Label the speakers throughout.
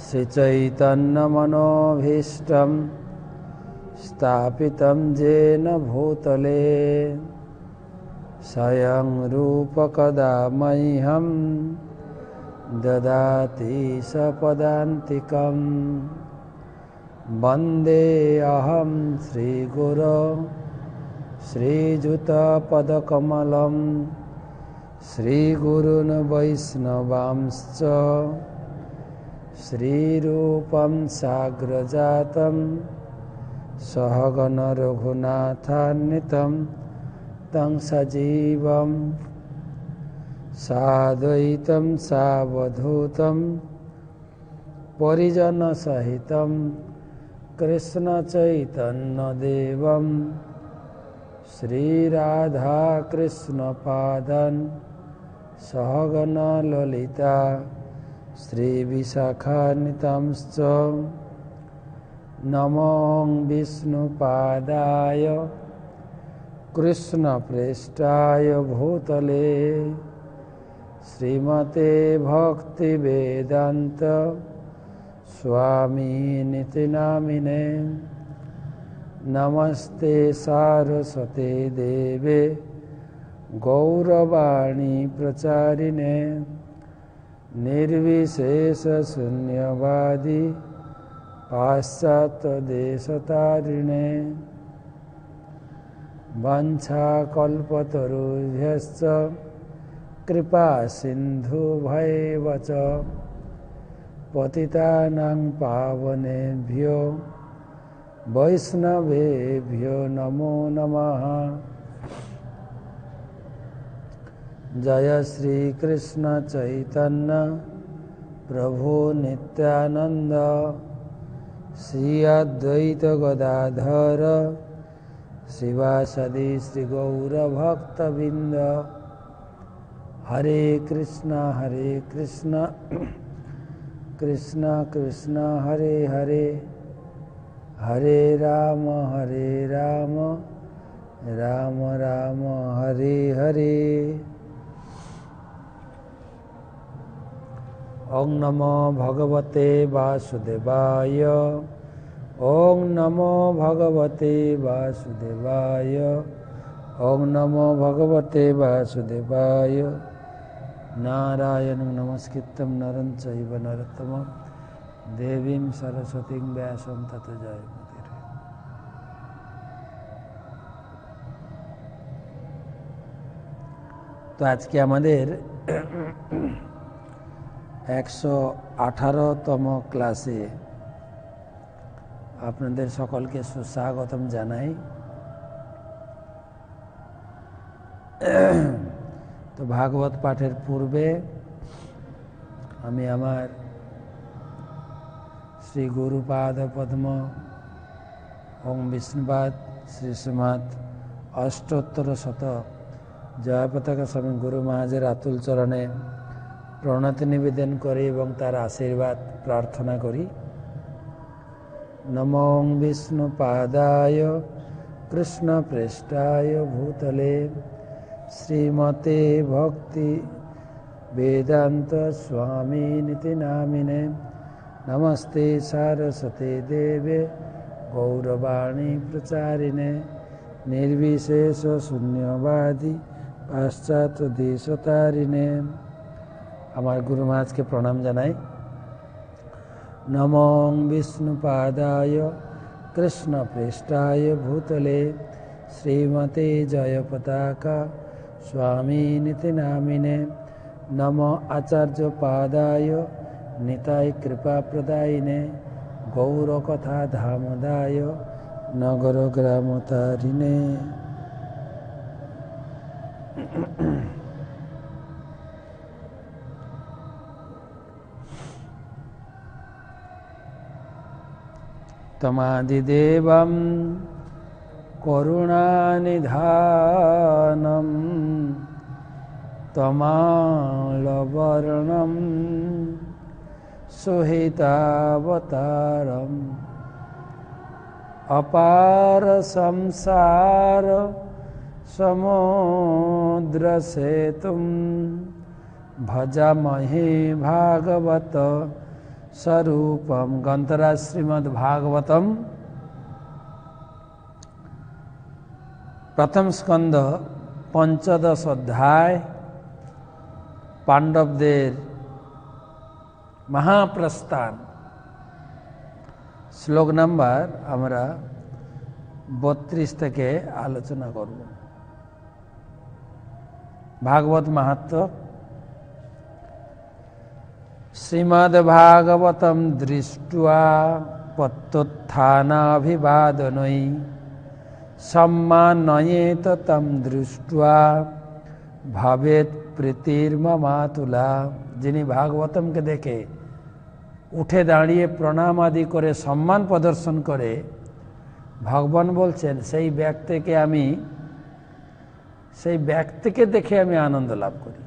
Speaker 1: श्रीचैतन्यमनोभीष्टं स्थापितं येन भूतले स्वयं रूपकदा मह्यं ददाति सपदान्तिकं वन्देऽहं श्रीगुरो श्रीयुतपदकमलं श्रीगुरून् वैष्णवांश्च श्रीरूपं साग्रजातं सहगण रघुनाथान्वितं तं सजीवं साद्वैतं सावधूतं परिजनसहितं कृष्णचैतन्यदेवं श्रीराधाकृष्णपादान् सहगण ललिता श्रीविशाखान्वितांश्च नमो विष्णुपादाय कृष्णप्रेष्ठाय भूतले श्रीमते भक्तिवेदान्त स्वामिनिति नामिने नमस्ते सारस्वते देवे गौरवाणी प्रचारिणे निर्विशेष शून्यवादी पाश्चात्यदेशतारिणे वाञ्छाकल्पतरुभ्यश्च कृपा सिन्धुभैव च पतितानां पावनेभ्यो वैष्णवेभ्यो नमो नमः। जय श्री कृष्ण चैतन्य प्रभु नित्यानंद श्री अद्वैत गदाधर शिवासदि श्री गौर भक्तबिंद। हरे कृष्ण कृष्ण कृष्ण हरे हरे, हरे राम राम राम हरे हरे। ओं नमो भगवते वासुदेवाय, ओं नमो भगवते वासुदेवाय, ओं नमो भगवते वासुदेवाय। नारायणं नमस्कृत्यं नरं चैव नरोत्तमं देवीं सरस्वतीं व्यासं ततो जयमुदीरये। तो आज के আমাদের 118তম ক্লাসে আপনাদের সকলকে সুস্বাগতম জানাই। তো ভাগবত পাঠের পূর্বে আমি আমার শ্রী গুরুপাদ পদ্ম ওং বিষ্ণুপাদ শ্রী শ্রীমৎ অষ্টোত্তর শত জয় পতাকা স্বামী গুরু মহারাজের আতুল চরণে প্রণতি নিবেদন করি এবং তার আশীর্বাদ প্রার্থনা করি। নমো বিষ্ণুপাদায় কৃষ্ণপ্রেষ্ঠায় ভূতলে শ্রীমতে ভক্তি বেদান্ত স্বামিনিতি নামিনে নমস্তে সারস্বতে দেবে গৌরবাণী প্রচারিণে নির্বিশেষ শূন্যবাদী পাশ্চাত্য দেশতারিণে। আমার গুরু মহারাজকে প্রণাম জানাই। নমো বিষ্ণুপাদায় কৃষ্ণপ্রেষ্ঠায় ভূতলে শ্রীমতে জয় পতাকা স্বামিনিতি নামিনে নমো আচার্যপাদায় নিতাই কৃপাপ্রদায়িনে গৌরকথা ধামদায় নগর গ্রামতারিণে। তমাদিদেবং করুণানিধানম তমালবর্ণম সুহিতাবতারম अपार संसार समुद्र सेतुं भजामहे भागवत स्वरूपम ग्रंथराज श्रीमद्भागवतम प्रथम स्कंद पंचदश अध्याय पांडवदेर महाप्रस्थान श्लोक नम्बर আমরা 32 থেকে আলোচনা করব। भागवत महत्व श्रीमद्भागवतम दृष्ट्वा पत्तोत्थानाभिवादनै सम्मानयेत तम दृष्ट्वा भवेत प्रीतिर्ममातुला। যিনি ভাগবতমকে দেখে উঠে দাঁড়িয়ে প্রণাম আদি করে সম্মান প্রদর্শন করে ভগবান বলছেন সেই ব্যক্তিকে দেখে আমি আনন্দ লাভ করি।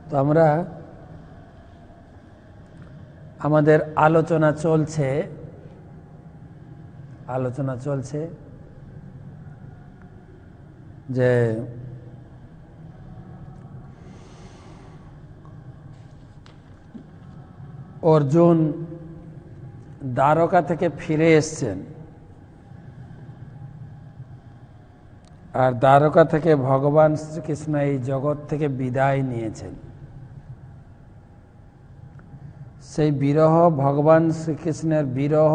Speaker 1: তো আমরা আমাদের আলোচনা চলছে যে অর্জুন দ্বারকা থেকে ফিরে এসেছেন, আর দ্বারকা থেকে ভগবান শ্রীকৃষ্ণ এই জগৎ থেকে বিদায় নিয়েছেন। সেই বিরহ, ভগবান শ্রীকৃষ্ণের বিরহ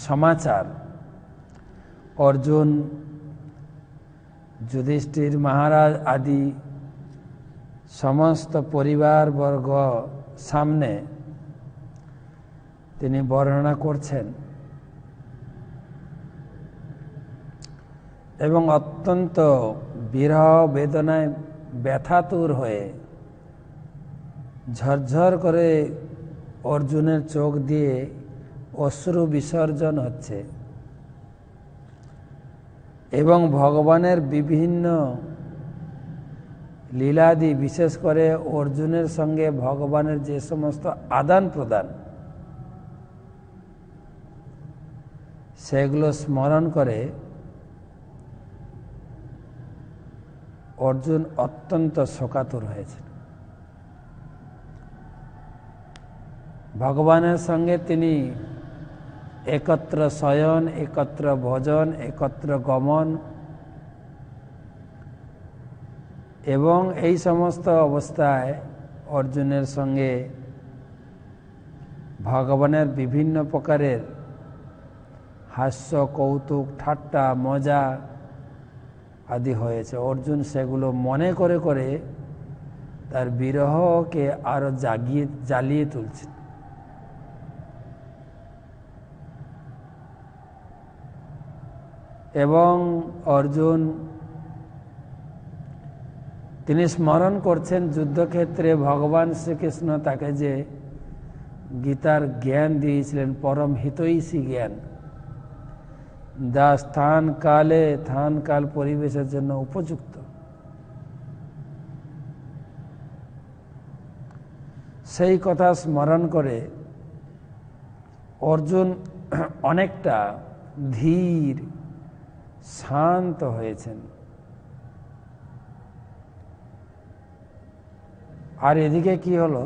Speaker 1: সমাচার অর্জুন যুধিষ্ঠির মহারাজ আদি সমস্ত পরিবারবর্গ সামনে তিনি বর্ণনা করছেন এবং অত্যন্ত বিরহ বেদনায় ব্যথাতুর হয়ে ঝরঝর করে অর্জুনের চোখ দিয়ে অশ্রু বিসর্জন হচ্ছে এবং ভগবানের বিভিন্ন লীলাদি, বিশেষ করে অর্জুনের সঙ্গে ভগবানের যে সমস্ত আদান প্রদান সেগুলো স্মরণ করে অর্জুন অত্যন্ত শোকাতুর হয়েছে। ভগবানের সঙ্গে তিনি একত্র শয়ন, একত্র ভোজন, একত্র গমন এবং এই সমস্ত অবস্থায় অর্জুনের সঙ্গে ভগবানের বিভিন্ন প্রকারের হাস্য, কৌতুক, ঠাট্টা, মজা আদি হয়েছে। অর্জুন সেগুলো মনে করে করে তার বিরহকে আরো জ্বালিয়ে তুলছে। এবং অর্জুন তিনি স্মরণ করছেন যুদ্ধক্ষেত্রে ভগবান শ্রীকৃষ্ণ তাকে যে গীতার জ্ঞান দিয়েছিলেন, পরম হিতৈষী জ্ঞান, যা স্থান কাল পরিবেশের জন্য উপযুক্ত, সেই কথা স্মরণ করে অর্জুন অনেকটা ধীর শান্ত হয়েছেন। আর এদিকে কি হলো,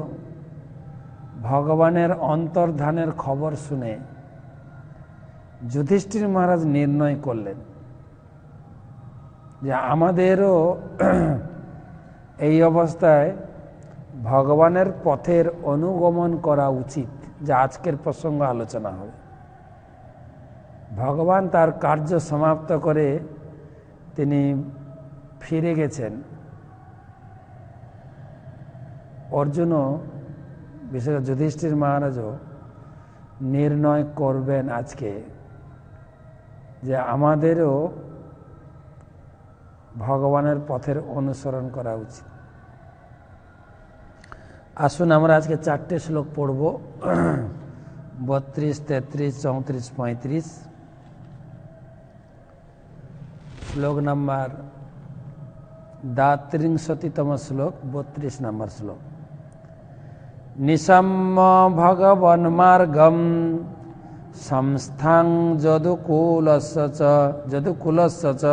Speaker 1: ভগবানের অন্তর্ধানের খবর শুনে যুধিষ্ঠির মহারাজ নির্ণয় করলেন যে আমাদেরও এই অবস্থায় ভগবানের পথের অনুগমন করা উচিত, যা আজকের প্রসঙ্গ আলোচনা হবে। ভগবান তার কার্য সমাপ্ত করে তিনি ফিরে গেছেন। অর্জুনও, বিশেষ করে যুধিষ্ঠির মহারাজও নির্ণয় করবেন আজকে যে আমাদেরও ভগবানের পথের অনুসরণ করা উচিত। আসুন আমরা আজকে 4টে শ্লোক পড়ব, 32, 33, 34, 35। শ্লোক নাম্বার 33তম শ্লোক, 32 নম্বর শ্লোক। নিসম্য ভগবন মার্গম संस्थां यदुकुलस्य च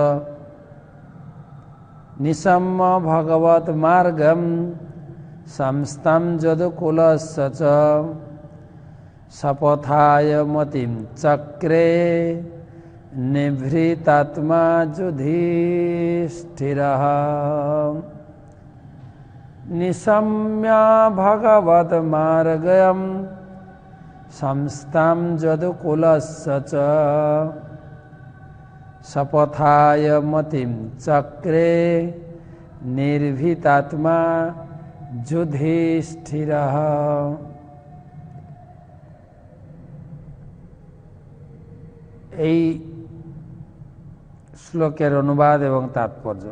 Speaker 1: निशम्य भगवत मार्गम संस्थां यदुकुलस्य च सपथाय मतिं चक्रे निभृतात्मा युधिष्ठिरः निशम्य भगवत मार्गम संस्थां यदुकुलस्य च सपथाय मतिं चक्रे निर्भीतात्मा युधिष्ठिरः। এই শ্লোকের অনুবাদ এবং তাৎপর্য।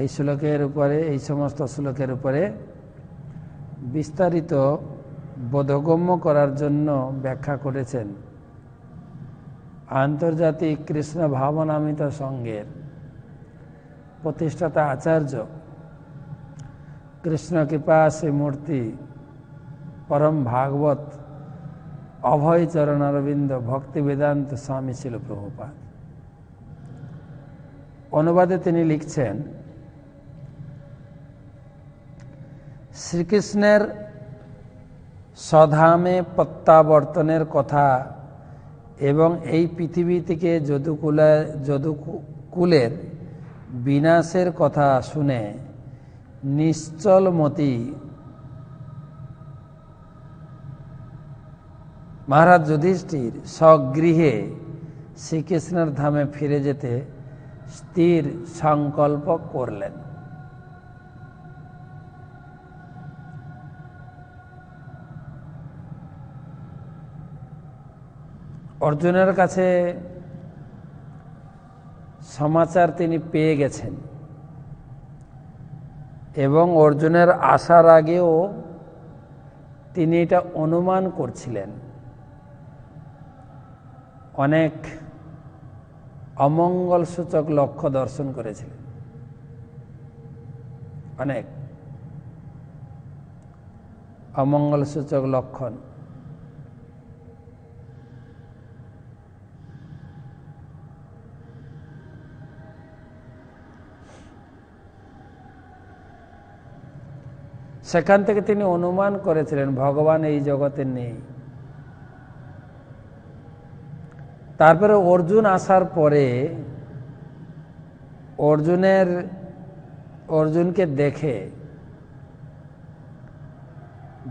Speaker 1: এই শ্লোকের উপরে, এই সমস্ত শ্লোকের উপরে বিস্তারিত বোধগম্য করার জন্য ব্যাখ্যা করেছেন আন্তর্জাতিক কৃষ্ণ ভাবনামৃত সংঘের প্রতিষ্ঠাতা আচার্য কৃষ্ণ কৃপা শ্রীমূর্তি পরম ভাগবত অভয় চরণ অরবিন্দ ভক্তি বেদান্ত স্বামী ছিল প্রভুপাদ। অনুবাদে তিনি লিখছেন, শ্রীকৃষ্ণের স্বধামে প্রত্যাবর্তনের কথা এবং এই পৃথিবী থেকে যদুকুলের বিনাশের কথা শুনে নিশ্চলমতি মহারাজ যুধিষ্ঠির স্বগৃহে শ্রীকৃষ্ণের ধামে ফিরে যেতে স্থির সংকল্প করলেন। অর্জুনের কাছে সমাচার তিনি পেয়ে গেছেন এবং অর্জুনের আসার আগেও তিনি এটা অনুমান করছিলেন। অনেক অমঙ্গল সূচক লক্ষ্য দর্শন করেছিলেন, অনেক অমঙ্গল সূচক লক্ষণ। সেখান থেকে তিনি অনুমান করেছিলেন ভগবান এই জগতে নেই। তারপরে অর্জুন আসার পরে অর্জুনকে দেখে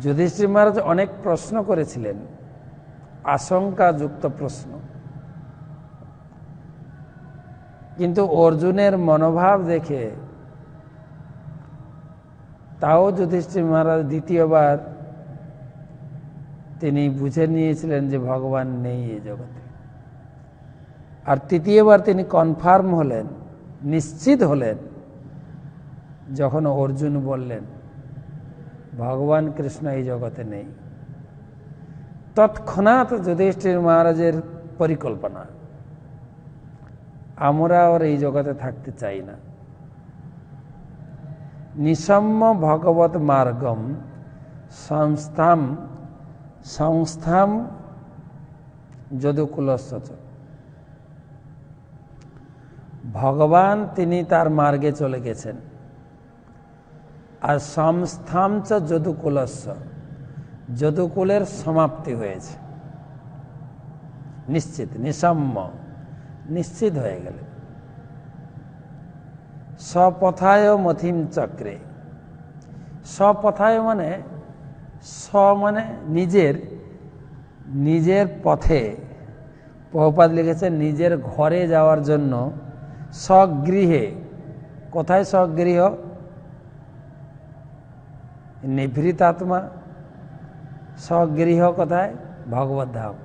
Speaker 1: যুধিষ্ঠির মহারাজ অনেক প্রশ্ন করেছিলেন, আশঙ্কাযুক্ত প্রশ্ন, কিন্তু অর্জুনের মনোভাব দেখে তাও যুধিষ্ঠির মহারাজ দ্বিতীয়বার তিনি বুঝে নিয়েছিলেন যে ভগবান নেই এই জগতে। আর তৃতীয়বার তিনি কনফার্ম হলেন, নিশ্চিত হলেন যখন অর্জুন বললেন ভগবান কৃষ্ণ এই জগতে নেই। তৎক্ষণাৎ যুধিষ্ঠির মহারাজের পরিকল্পনা, আমরা আর এই জগতে থাকতে চাই না। নিশম্য ভগবত মার্গম সংস্থাম যদুকুলস্য চ। ভগবান তিনি তার মার্গে চলে গেছেন, আর সংস্থাম চ যদুকুলস্য, যদুকুলের সমাপ্তি হয়েছে। নিশ্চিত, নিশম্য, নিশ্চিত হয়ে গেল। স্বপথায় মথিম চক্রে। স্বপথায় মানে নিজের পথে। প্রভুপাদ লিখেছেন নিজের ঘরে যাওয়ার জন্য স্বগৃহে। কোথায় স্বগৃহ? নিভৃতাত্মা। স্বগৃহ কোথায়? ভগবত ধাম।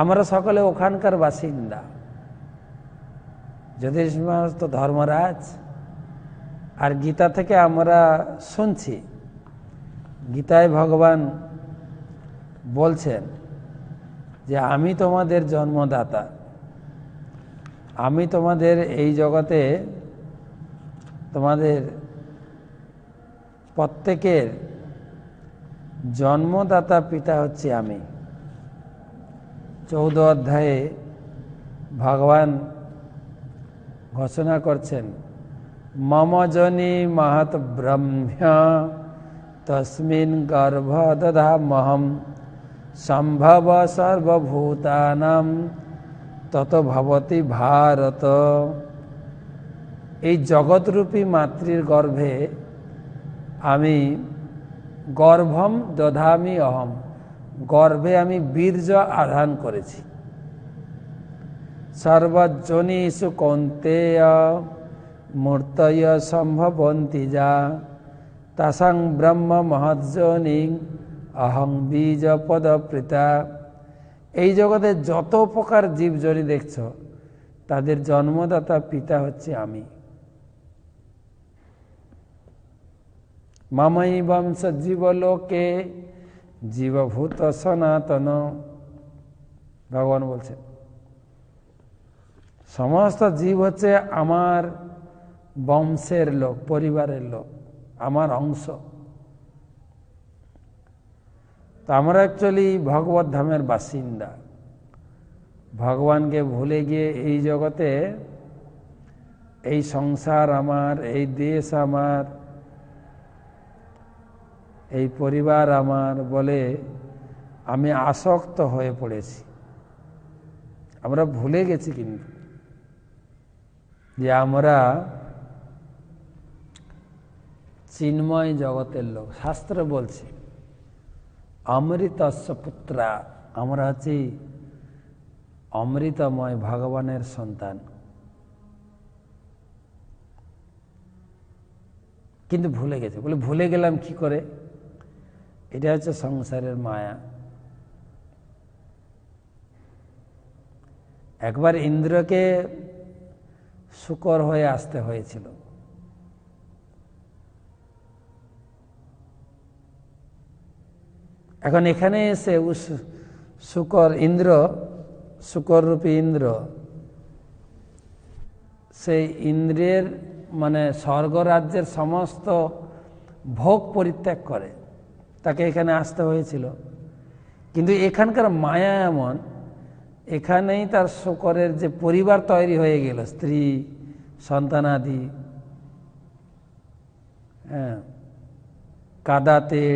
Speaker 1: আমরা সকলে ওখানকার বাসিন্দা। যুধিষ্ঠির মহারাজ তো ধর্মরাজ, আর গীতা থেকে আমরা শুনছি, গীতায় ভগবান বলছেন যে আমি তোমাদের জন্মদাতা, আমি তোমাদের এই জগতে তোমাদের প্রত্যেকের জন্মদাতা পিতা হচ্ছে আমি। 14 অধ্যায়ে ভগবান ঘোষণা করছেন, মম জনি মহৎ ব্রহ্ম তস্মিন গর্ভ দধামহম সম্ভব সর্বভূতানাম তত ভবতি ভারত। এই জগৎরূপী মাতৃর গর্ভে আমি গর্ভম দধামি অহম, গর্ভে আমি বীর্য আধান করেছি। সর্বজনীষু কৌন্তেয় মূর্তয় সম্ভবন্তি যা তাসাং ব্রহ্ম মহৎজনী অহং বীজ পদপ্রীতা। এই জগতে যত প্রকার জীবজনী দেখছ তাদের জন্মদাতা পিতা হচ্ছে আমি। মামাই বংশ জীবলোকে জীবভূত সনাতন। ভগবান বলছেন সমস্ত জীব হচ্ছে আমার বংশের লোক, পরিবারের লোক, আমার অংশ। তো আমরা অ্যাকচুয়ালি ভগবত ধামের বাসিন্দা। ভগবানকে ভুলে গিয়ে এই জগতে এই সংসার আমার, এই দেশ আমার, এই পরিবার আমার বলে আমি আসক্ত হয়ে পড়েছি। আমরা ভুলে গেছি কিন্তু যে আমরা চিন্ময় জগতের লোক। শাস্ত্র বলছে অমৃতস্য পুত্রা, আমরা হচ্ছি অমৃতময় ভগবানের সন্তান। কিন্তু ভুলে গেছে। বলে ভুলে গেলাম কি করে? এটা হচ্ছে সংসারের মায়া। একবার ইন্দ্রকে শূকর হয়ে আসতে হয়েছিল। এখন এখানে এসে শূকর ইন্দ্র, শূকর রূপী ইন্দ্র, সেই ইন্দ্রের মানে স্বর্গরাজ্যের সমস্ত ভোগ পরিত্যাগ করে তাকে এখানে আসতে হয়েছিল। কিন্তু এখানকার মায়া এমন, এখানেই তার শূকরের যে পরিবার তৈরি হয়ে গেল, স্ত্রী সন্তানাদি, হ্যাঁ, কাদাতে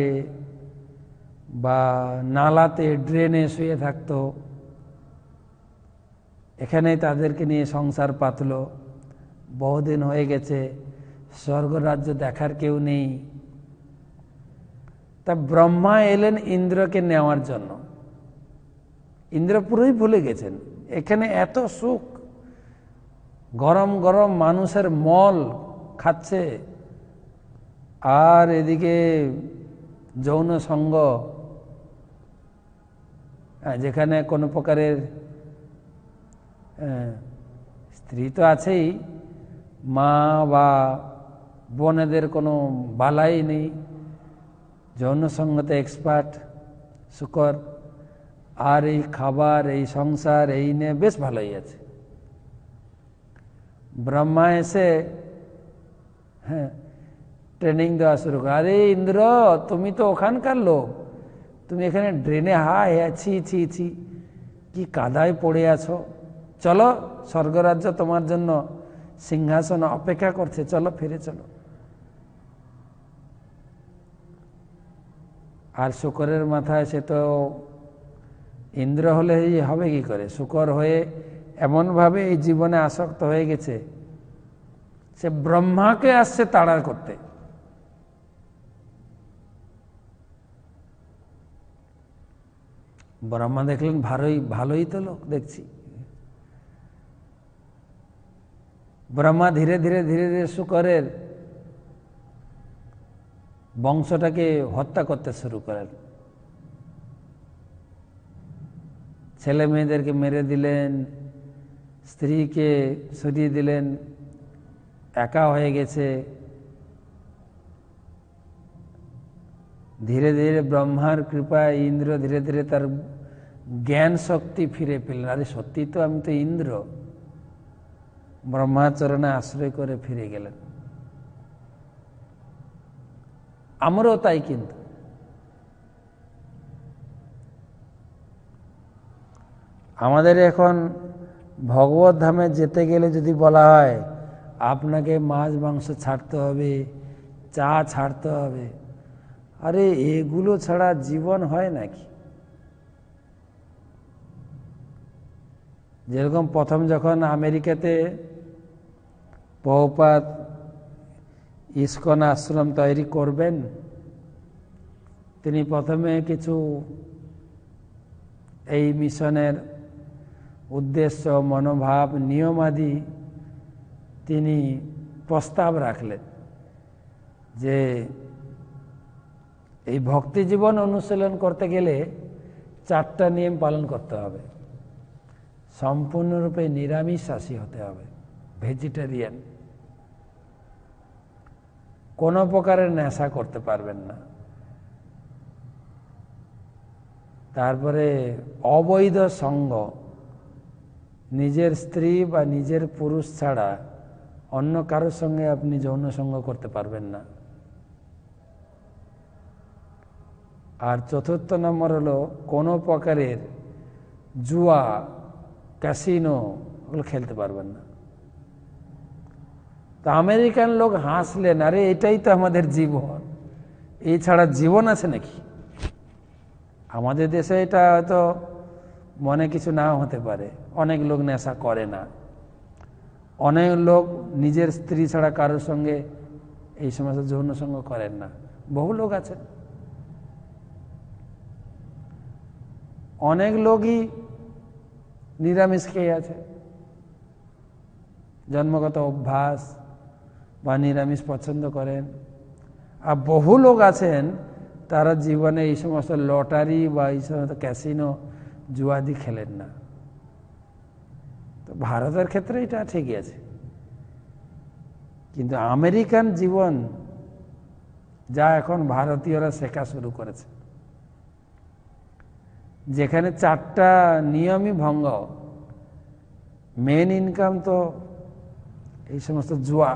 Speaker 1: বা নালাতে ড্রেনে শুয়ে থাকতো, এখানেই তাদেরকে নিয়ে সংসার পাতলো। বহুদিন হয়ে গেছে, স্বর্গরাজ্য দেখার কেউ নেই। তা ব্রহ্মা এলেন ইন্দ্রকে নেওয়ার জন্য। ইন্দ্র পুরোই ভুলে গেছেন এখানে এত সুখ, গরম গরম মানুষের মল খাচ্ছে, আর এদিকে যৌন সঙ্গ, যেখানে কোনো প্রকারের স্ত্রী তো আছেই, মা বা বোনেদের কোনো বালাই নেই, যৌন সঙ্গতে এক্সপার্ট শূকর, আর এই খাবার, এই সংসার, এই নিয়ে বেশ ভালোই আছে। ব্রহ্মা এসে হ্যাঁ ট্রেনিং দেওয়া শুরু করে, আরে ইন্দ্র তুমি তো ওখানকার লোক, তুমি এখানে ড্রেনে ছি ছি ছি, কি কাদায় পড়ে আছো, চলো স্বর্গরাজ্য তোমার জন্য সিংহাসন অপেক্ষা করছে, চলো ফিরে চলো। আর শূকরের মাথায়, সে তো ইন্দ্র হলে হবে কি করে, শূকর হয়ে এমনভাবে এই জীবনে আসক্ত হয়ে গেছে, সে ব্রহ্মাকে আসছে তাড়া করতে। ব্রহ্মা দেখলেন ভালোই তো লোক দেখছি। ব্রহ্মা ধীরে ধীরে ধীরে ধীরে শূকরের বংশটাকে হত্যা করতে শুরু করেন। ছেলে মেয়েদেরকে মেরে দিলেন, স্ত্রীকে সরিয়ে দিলেন, একা হয়ে গেছে। ধীরে ধীরে ব্রহ্মার কৃপায় ইন্দ্র ধীরে ধীরে তার জ্ঞান শক্তি ফিরে পেলেন। আরে সত্যি তো আমি তো ইন্দ্র। ব্রহ্মাচরণে আশ্রয় করে ফিরে গেলেন। আমরাও তাই, কিন্তু আমাদের এখন ভগবত ধামে যেতে গেলে যদি বলা হয় আপনাকে মাছ মাংস ছাড়তে হবে, চা ছাড়তে হবে, আরে এগুলো ছাড়া জীবন হয় নাকি? যেরকম প্রথম যখন আমেরিকাতে প্রভুপাদ ইস্কন আশ্রম তৈরি করবেন, তিনি প্রথমে কিছু এই মিশনের উদ্দেশ্য, মনোভাব, নিয়মাদি তিনি প্রস্তাব রাখলেন যে এই ভক্তি জীবন অনুশীলন করতে গেলে 4টা নিয়ম পালন করতে হবে। সম্পূর্ণরূপে নিরামিষাশী হতে হবে, ভেজিটেরিয়ান, কোনো প্রকারের নেশা করতে পারবেন না। তারপরে অবৈধ সঙ্গ, নিজের স্ত্রী বা নিজের পুরুষ ছাড়া অন্য কারোর সঙ্গে আপনি যৌন সঙ্গ করতে পারবেন না। আর 4র্থ নম্বর হলো কোনো প্রকারের জুয়া, ক্যাসিনো ওগুলো খেলতে পারবেন না। তো আমেরিকান লোক হাসলেন, আরে এটাই তো আমাদের জীবন, এই ছাড়া জীবন আছে নাকি? আমাদের দেশে এটা হয়তো মনে কিছু নাও হতে পারে, অনেক লোক নেশা করে না, অনেক লোক নিজের স্ত্রী ছাড়া কারোর সঙ্গে এই সমস্ত যৌন সঙ্গ করেন না, বহু লোক আছেন। অনেক লোকই নিরামিষ খেয়ে আছে, জন্মগত অভ্যাস বা নিরামিষ পছন্দ করেন। আর বহু লোক আছেন তারা জীবনে এই সমস্ত লটারি বা এই সমস্ত ক্যাসিনো জুয়াদি খেলেন না। তো ভারতের ক্ষেত্রে এটা ঠিকই আছে, কিন্তু আমেরিকান জীবন যা এখন ভারতীয়রা শেখা শুরু করেছে, যেখানে 4টা নিয়মই ভঙ্গ, মেন ইনকাম তো এই সমস্ত জুয়া,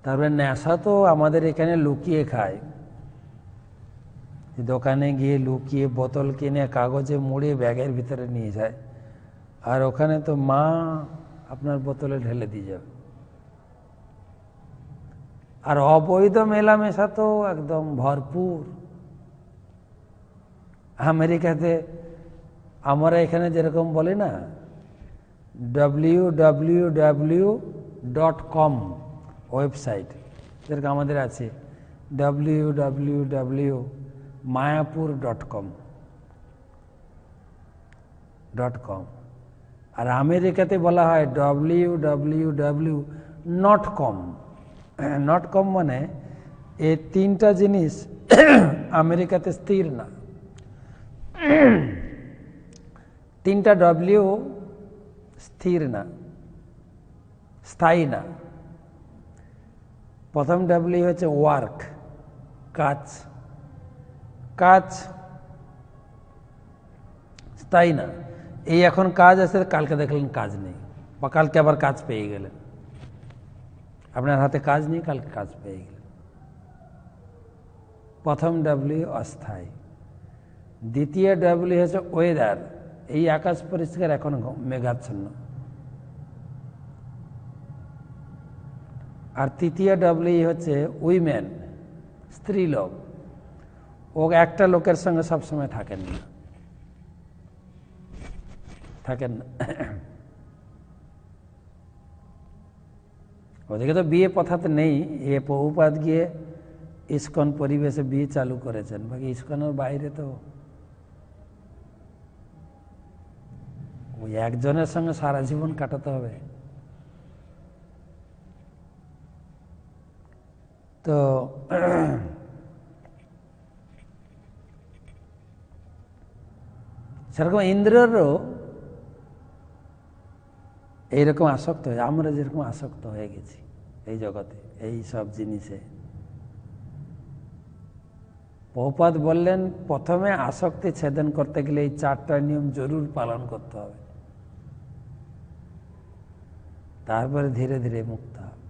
Speaker 1: তারপরে নেশা তো আমাদের এখানে লুকিয়ে খায়, দোকানে গিয়ে লুকিয়ে বোতল কিনে কাগজে মুড়ে ব্যাগের ভিতরে নিয়ে যায়, আর ওখানে তো মা আপনার বোতলে ঢেলে দিয়ে যাবে। আর অবৈধ মেলামেশা তো একদম ভরপুর। আমেরিকাতে আমরা এখানে যেরকম বলি না www.com ওয়েবসাইট, যেরকম আমাদের আছে www.mayapur.com, আর আমেরিকাতে বলা হয় www.not.com। not.com মানে এই 3টা জিনিস আমেরিকাতে স্থির না, 3টা ডব্লিউ স্থির না, স্থায়ী না। প্রথম ডব্লিউ হচ্ছে ওয়ার্ক, কাজ, কাজ স্থায়ী না। এই এখন কাজ আছে, কালকে দেখলেন কাজ নেই, বা কালকে আবার কাজ পেয়ে গেলেন। আপনার হাতে কাজ নেই, কালকে কাজ পেয়ে গেলেন। প্রথম ডব্লিউ অস্থায়ী। দ্বিতীয় ডব্লিউ হচ্ছে ওয়েদার, এই আকাশ পরিষ্কার, এখন মেঘাচ্ছন্ন। আর তৃতীয় ডব্লিউ হচ্ছে উইমেন, স্ত্রী লোক, ও একটা লোকের সঙ্গে সবসময় থাকেন না, ওদিকে তো বিয়ে প্রথাতে নেই। এ প্রভুপাদ গিয়ে ইস্কন পরিবেশে বিয়ে চালু করেছেন, বাকি ইস্কনের বাইরে তো ওই একজনের সঙ্গে সারা জীবন কাটাতে হবে। তো সেরকম ইন্দ্রেরও এইরকম আসক্ত হয়ে, আমরা যেরকম আসক্ত হয়ে গেছি এই জগতে, এই সব জিনিসে। প্রভুপাদ বললেন প্রথমে আসক্তি ছেদন করতে গেলে এই 4টা নিয়ম জরুর পালন করতে হবে, তারপরে ধীরে ধীরে মুক্ত হবে।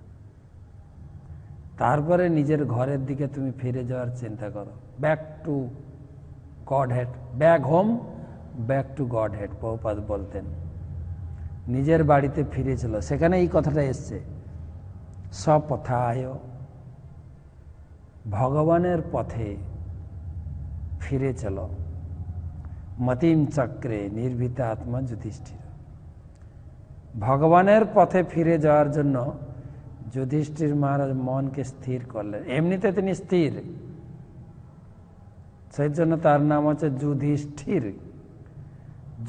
Speaker 1: তারপরে নিজের ঘরের দিকে তুমি ফিরে যাওয়ার চিন্তা করো, back to god head, back home back to god head, Prabhupada বলতেন, নিজের বাড়িতে ফিরেছিল। সেখানে এই কথাটা এসছে, স্বপথায়, ভগবানের পথে ফিরে চলো, মতিম চক্রে নির্ভীত আত্মা যুধিষ্ঠির। ভগবানের পথে ফিরে যাওয়ার জন্য যুধিষ্ঠির মহারাজ মনকে স্থির করলেন। এমনিতে তিনি স্থির, সেই জন্য তার নাম হচ্ছে যুধিষ্ঠির,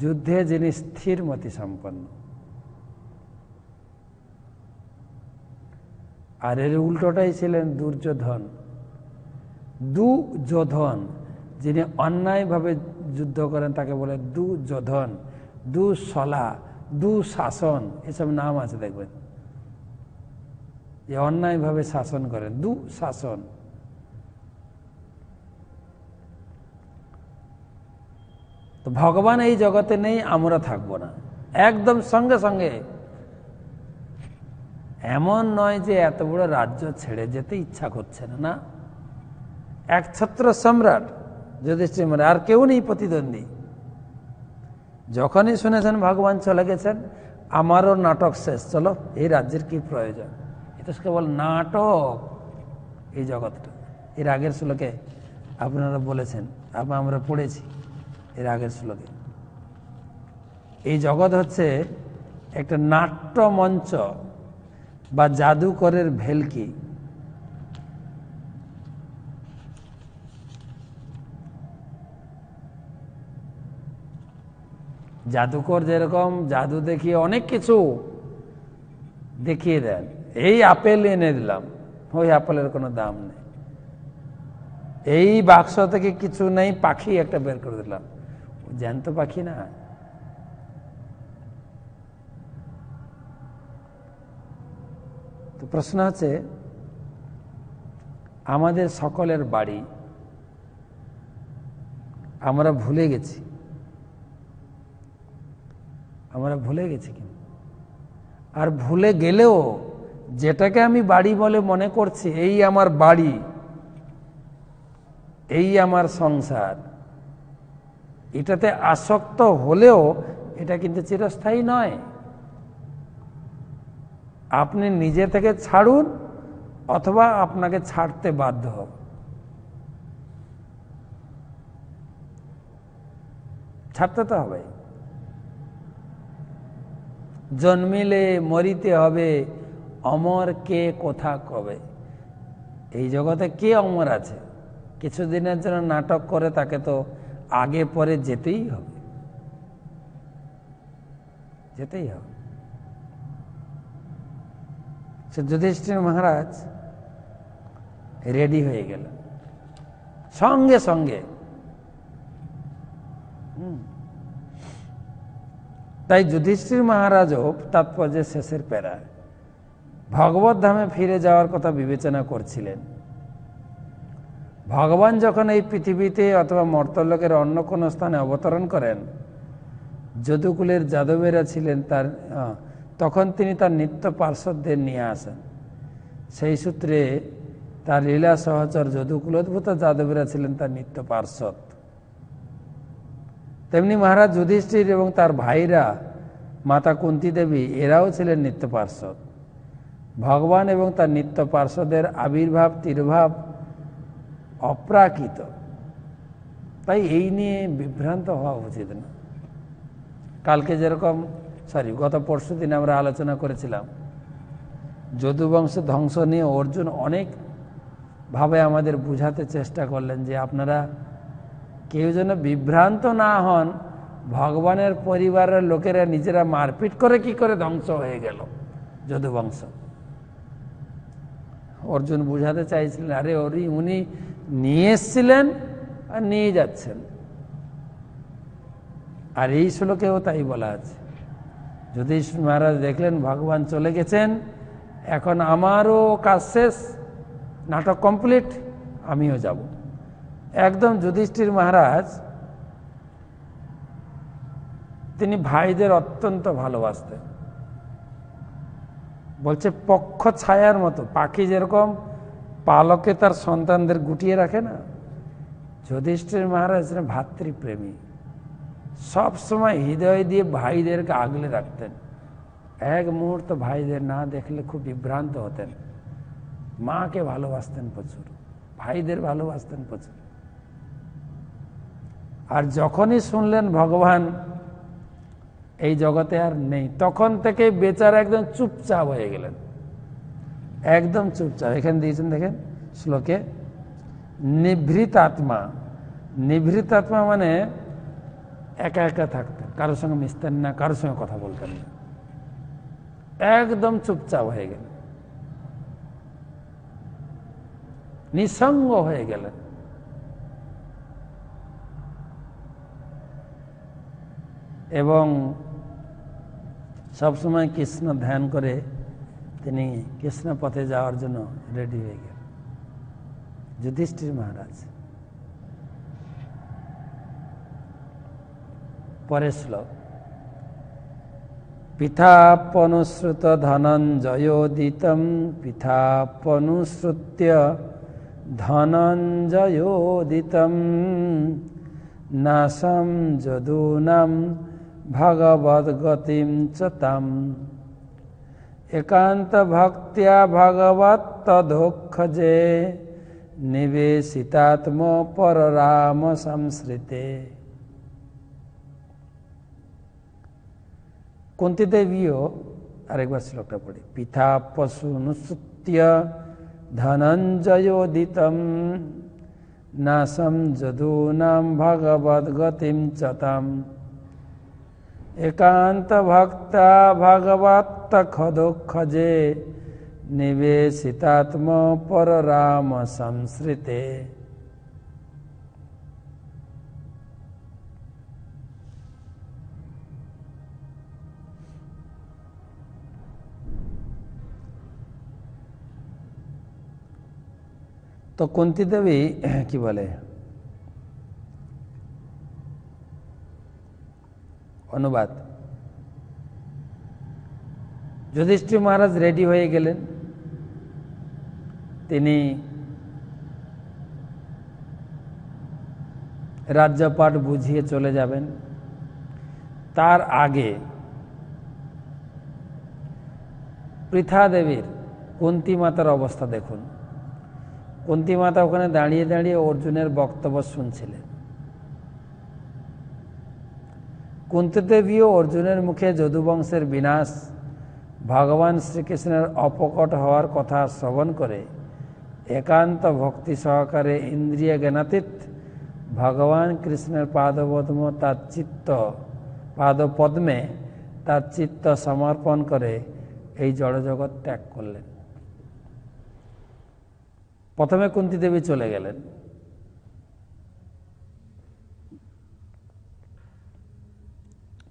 Speaker 1: যুদ্ধে যিনি স্থির মতি সম্পন্ন। আর এর উল্টোটাই ছিলেন দুর্যোধন। দুযোধন, যিনি অন্যায়ভাবে যুদ্ধ করেন তাকে বলে দুযোধন, দুঃসলা, দুঃশাসন, এসব নাম আছে দেখবেন, যে অন্যায়ভাবে শাসন করেন, দুঃশাসন। তো ভগবান এই জগতে নেই, আমরা থাকবো না, একদম সঙ্গে সঙ্গে। এমন নয় যে এত বড় রাজ্য ছেড়ে যেতে ইচ্ছা করছে না, না, একছত্র সম্রাট যুধিষ্ঠির, মানে আর কেউ নেই প্রতিদ্বন্দ্বী। যখনই শুনেছেন ভগবান চলে গেছেন, আমারও নাটক শেষ, চলো এই রাজ্যের কি প্রয়োজন। এটা কেবল নাটক এই জগৎটা। এর আগের শ্লোকে আপনারা বলেছেন, আমরা পড়েছি এর আগের শ্লোকে, এই জগৎ হচ্ছে একটা নাট্য মঞ্চ বা জাদুকরের ভেলকি। জাদুকর যেরকম জাদু দেখিয়ে অনেক কিছু দেখিয়ে দেন, এই আপেল এনে দিলাম, ওই আপেলের কোনো দাম নেই, এই বাক্স থেকে কিছু নেই, পাখি একটা বের করে দিলাম, জ্যান্ত পাখি না। তো প্রশ্ন হচ্ছে, আমাদের সকলের বাড়ি আমরা ভুলে গেছি, আমরা ভুলে গেছি কিনা? আর ভুলে গেলেও যেটাকে আমি বাড়ি বলে মনে করছি, এই আমার বাড়ি, এই আমার সংসার, এটাতে আসক্ত হলেও এটা কিন্তু চিরস্থায়ী নয়। আপনি নিজে থেকে ছাড়ুন অথবা আপনাকে ছাড়তে বাধ্য হব। ছাড়তে তো হবে, জন্মিলে মরিতে হবে, অমর কে কোথা কবে। এই জগতে কে অমর আছে? কিছুদিনের জন্য নাটক করে তাকে তো আগে পরে যেতেই হবে, যেতেই হবে। সে যুধিষ্ঠির মহারাজ রেডি হয়ে গেল সঙ্গে সঙ্গে। তাই যুধিষ্ঠির মহারাজও তাৎপর্যের শেষের প্যারা ভগবত ধামে ফিরে যাওয়ার কথা বিবেচনা করছিলেন। ভগবান যখন এই পৃথিবীতে অথবা মর্তলোকের অন্য কোনো স্থানে অবতরণ করেন, যদুকুলের যাদবেরা ছিলেন তার, তখন তিনি তার নিত্য পার্শ্বদের নিয়ে আসেন। সেই সূত্রে তার লীলা সহচর যদুকুলোদ্ভূত যাদবেরা ছিলেন তার নিত্য পার্শ্বদ। তেমনি মহারাজ যুধিষ্ঠির এবং তার ভাইরা মাতা কুন্তী দেবী, এরাও ছিলেন নিত্য পার্শ্বদ। ভগবান এবং তার নিত্য পার্শ্বদের আবির্ভাব তিরোভাব অপ্রাকৃত, তাই এই নিয়ে বিভ্রান্ত হওয়া উচিত না। কালকে যেরকম গত পরশু দিন আমরা আলোচনা করেছিলাম, যদুবংশ ধ্বংস নিয়ে অর্জুন অনেকভাবে আমাদের বুঝাতে চেষ্টা করলেন যে আপনারা কেউ যেন বিভ্রান্ত না হন, ভগবানের পরিবারের লোকেরা নিজেরা মারপিট করে কি করে ধ্বংস হয়ে গেল যদুবংশ। অর্জুন বুঝাতে চাইছিলেন, আরে উনি নিয়ে এসছিলেন আর নিয়ে যাচ্ছেন। আর এই শ্লোকেও তাই বলা আছে। যুধিষ্ঠির মহারাজ দেখলেন ভগবান চলে গেছেন, এখন আমারও কাজ শেষ, নাটক কমপ্লিট, আমিও যাব। একদম যুধিষ্ঠির মহারাজ তিনি ভাইদের অত্যন্ত ভালোবাসতেন। বলছে পক্ষ ছায়ার মতো, পাখি যেরকম পালকে তার সন্তানদের গুটিয়ে রাখে না, যুধিষ্ঠির মহারাজ ভাতৃপ্রেমী। সব সময় হৃদয় দিয়ে ভাইদেরকে আগলে রাখতেন। এক মুহূর্ত ভাইদের না দেখলে খুব বিভ্রান্ত হতেন। মাকে ভালোবাসতেন প্রচুর, ভাইদের ভালোবাসতেন প্রচুর। আর যখনই শুনলেন ভগবান এই জগতে আর নেই, তখন থেকে বেচারা একদম চুপচাপ হয়ে গেলেন, একদম চুপচাপ। এখানে দিয়েছেন দেখেন শ্লোকে, নিভৃত আত্মা। নিভৃত আত্মা মানে একা একা থাকতেন, কারোর সঙ্গে মিশতেন না, কারোর সঙ্গে কথা বলতেন না, একদম চুপচাপ হয়ে গেলেন, নিঃসঙ্গ হয়ে গেলেন। এবং সবসময় কৃষ্ণ ধ্যান করে তিনি কৃষ্ণ পথে যাওয়ার জন্য রেডি হয়ে গেলেন। যুধিষ্ঠির মহারাজ। পরের শ্লোক, পিথাপনুশ্রুত ধনঞ্জয়োদিতম পিথাপনুশ্রুত্য ধনঞ্জয়োদিতম নাশম যদূনাম ভগবদ্গতিম চ তাম একান্ত ভক্ত্যা ভগবত্তদোক্ষজে নিবেশিতাত্ম পররাম সংশ্রিতে। কুন্তি দেবীও আরেকবার শ্লোকটা পড়ি, পিথাপনুশ্রুত্য ধনঞ্জয়োদিতম নাশম যদূনাম ভগবদ্গতিম চ তাম একান্ত ভক্তা ভগবত্তদোক্ষজে নিবেশিতাত্ম পররাম সংশ্রিতে। তো কুন্তি দেবী কি বলে, অনুবাদ, যুধিষ্ঠির মহারাজ রেডি হয়ে গেলেন, তিনি রাজ্যপাঠ বুঝিয়ে চলে যাবেন। তার আগে পৃথা দেবীর, কুন্তি মাতার অবস্থা দেখুন। কুন্তি মাতা ওখানে দাঁড়িয়ে দাঁড়িয়ে অর্জুনের বক্তব্য শুনছিলেন। কুন্তি দেবীও অর্জুনের মুখে যদুবংশের বিনাশ, ভগবান শ্রীকৃষ্ণের অপকট হওয়ার কথা শ্রবণ করে একান্ত ভক্তি সহকারে ইন্দ্রিয় জ্ঞানাতীত ভগবান কৃষ্ণের পাদপদ্ম তার চিত্ত পাদপদ্মে তার চিত্ত সমর্পণ করে এই জড়জগৎ ত্যাগ করলেন। প্রথমে কুন্তি দেবী চলে গেলেন,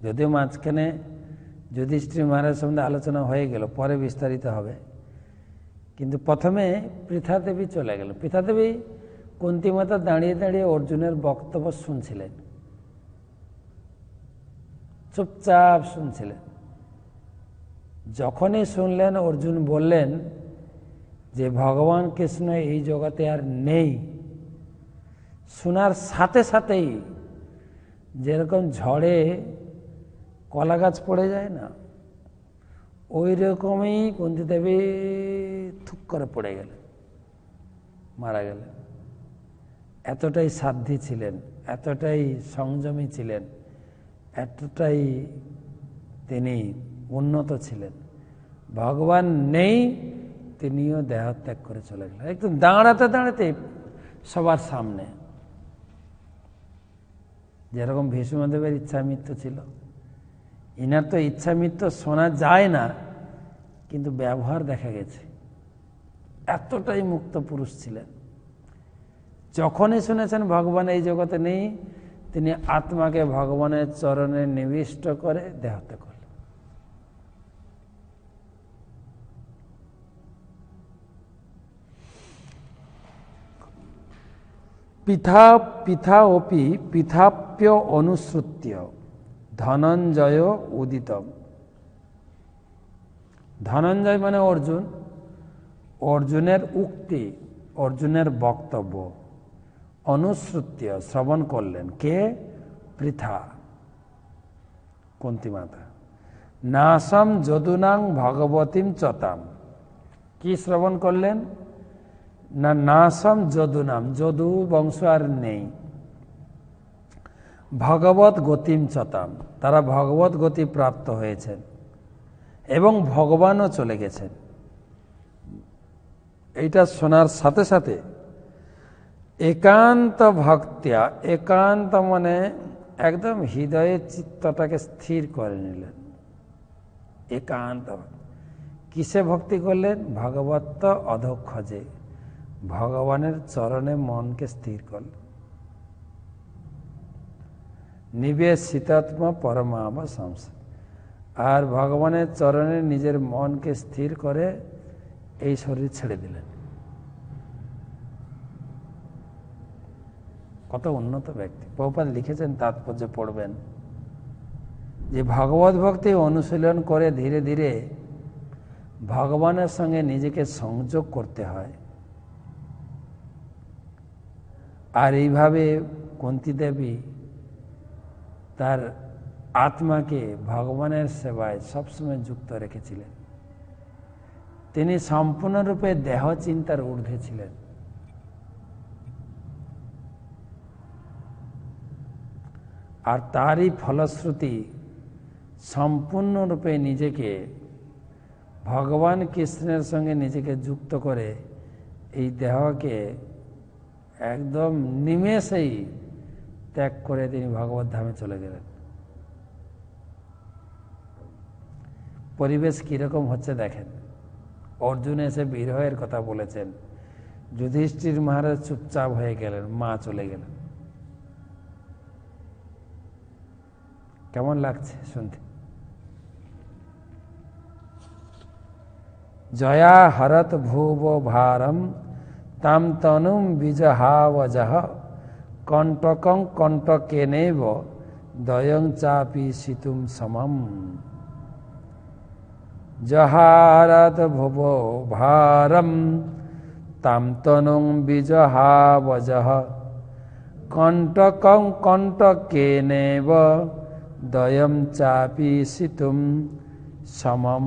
Speaker 1: যদিও মাঝখানে যুধিষ্ঠির মহারাজ সম্বন্ধে আলোচনা হয়ে গেল, পরে বিস্তারিত হবে, কিন্তু প্রথমে পৃথা দেবী চলে গেল। পৃথা দেবী কুন্তি মাতা দাঁড়িয়ে দাঁড়িয়ে অর্জুনের বক্তব্য শুনছিলেন, চুপচাপ শুনছিলেন। যখনই শুনলেন অর্জুন বললেন যে ভগবান কৃষ্ণ এই জগতে আর নেই, শোনার সাথে সাথেই যেরকম ঝড়ে কলা গাছ পড়ে যায় না, ওই রকমই কুন্তি দেবী থুক করে পড়ে গেলেন, মারা গেলেন। এতটাই সাধ্বী ছিলেন, এতটাই সংযমী ছিলেন, এতটাই তিনি উন্নত ছিলেন। ভগবান নেই, তিনিও দেহত্যাগ করে চলে গেলেন, একদম দাঁড়াতে দাঁড়াতে সবার সামনে। যেরকম ভীষ্মদেবের ইচ্ছা মৃত্যু ছিল, ইনার তো ইচ্ছা মৃত্যু শোনা যায় না, কিন্তু ব্যবহার দেখা গেছে। এতটাই মুক্ত পুরুষ ছিলেন। যখনই শুনেছেন ভগবান এই জগতে নেই, তিনি আত্মাকে ভগবানের চরণে নিবিষ্ট করে দেহত্যাগ করলেন। পিথা অপি পিথাপ্য অনুসৃত্য ধনঞ্জয় উদিতম। ধনঞ্জয় মানে অর্জুন, অর্জুনের উক্তি, অর্জুনের বক্তব্য অনুসৃত্য শ্রবণ করলেন। কে? পৃথা। কুন্তী মাতা। নাসম যদুনাং ভগবতীম চতাম, কি শ্রবণ করলেন না? নাসম যদুনাম, যদু বংশ আর নেই। ভগবত গতিম চতাম, তারা ভগবত গতি প্রাপ্ত হয়েছেন এবং ভগবানও চলে গেছেন। এইটা শোনার সাথে সাথে একান্ত ভক্তিয়া, একান্ত মানে একদম হৃদয়ে চিত্তটাকে স্থির করে নিলেন। একান্ত কিসে ভক্তি করলেন? ভগবত অধক্ষজে, ভগবানের চরণে মনকে স্থির করলেন। নিবেশিতাত্ম পরমাম সংসার, আর ভগবানের চরণে নিজের মনকে স্থির করে এই শরীর ছেড়ে দিলেন। কত উন্নত ব্যক্তি! প্রভুপাদ লিখেছেন, তাৎপর্য পড়বেন, যে ভগবত ভক্তি অনুশীলন করে ধীরে ধীরে ভগবানের সঙ্গে নিজেকে সংযোগ করতে হয়। আর এইভাবে কুন্তী দেবী তার আত্মাকে ভগবানের সেবায় সবসময় যুক্ত রেখেছিলেন। তিনি সম্পূর্ণরূপে দেহ চিন্তার ঊর্ধ্বে ছিলেন। আর তারই ফলশ্রুতি সম্পূর্ণরূপে নিজেকে ভগবান কৃষ্ণের সঙ্গে নিজেকে যুক্ত করে এই দেহকে একদম নিমেষেই ত্যাগ করে তিনি ভগবত ধামে চলে গেলেন। পরিবেশ কিরকম হচ্ছে দেখেন। অর্জুন এসে বিরহের কথা বলেছেন, যুধিষ্ঠির মহারাজ চুপচাপ হয়ে গেলেন, মা চলে গেলেন। কেমন লাগছে শুনতে? জয়া হরত ভুব ভারম তাম তনুম বিজহাবজহ কণ্টকং কণ্টকেনেব দয়ং চাপি সিতুম সমম। জহারত ভুব ভারম তাম তনুং বিজহাবজহ কণ্টকং কণ্টকেনেব দয়ং চাপি সিতুম সমম।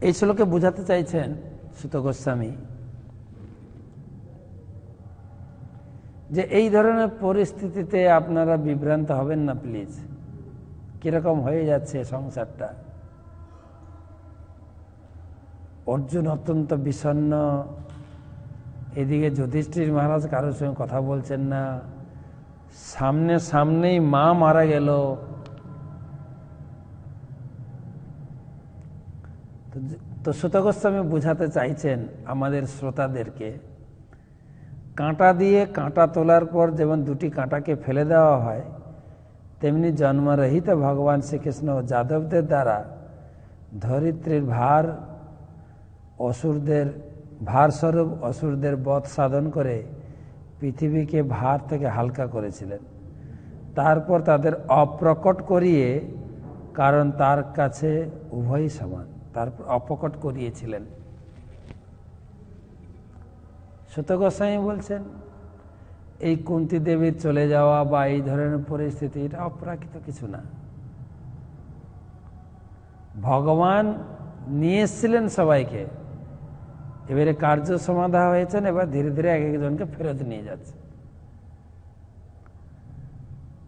Speaker 1: এই শ্লোকে বোঝাতে চাইছেন সুত গোস্বামী যে এই ধরনের পরিস্থিতিতে আপনারা বিভ্রান্ত হবেন না প্লিজ। কিরকম হয়ে যাচ্ছে সংসারটা। অর্জুন অত্যন্ত বিষণ্ণ, এদিকে যুধিষ্ঠির মহারাজ কারোর সঙ্গে কথা বলছেন না, সামনেই মা মারা গেল। তো সুত গোস্বামী বুঝাতে চাইছেন আমাদের শ্রোতাদেরকে, কাঁটা দিয়ে কাঁটা তোলার পর যেমন দুটি কাঁটাকে ফেলে দেওয়া হয়, তেমনি জন্মরহিত ভগবান শ্রীকৃষ্ণ যাদবদের দ্বারা ধরিত্রীর ভারস্বরূপ অসুরদের বধ সাধন করে পৃথিবীকে ভার থেকে হালকা করেছিলেন। তারপর তাদের অপ্রকট করিয়ে, কারণ তার কাছে উভয়ই সমান, তারপর অপ্রকট করিয়েছিলেন। সুত গোস্বামী বলছেন এই কুন্তী দেবীর চলে যাওয়া বা এই ধরনের পরিস্থিতি এটা অপ্রাকৃত কিছু না। ভগবান নিয়ে এসেছিলেন সবাইকে, এবারে কার্য সমাধা হয়েছেন, এবার ধীরে ধীরে এক একজনকে ফেরত নিয়ে যাচ্ছে।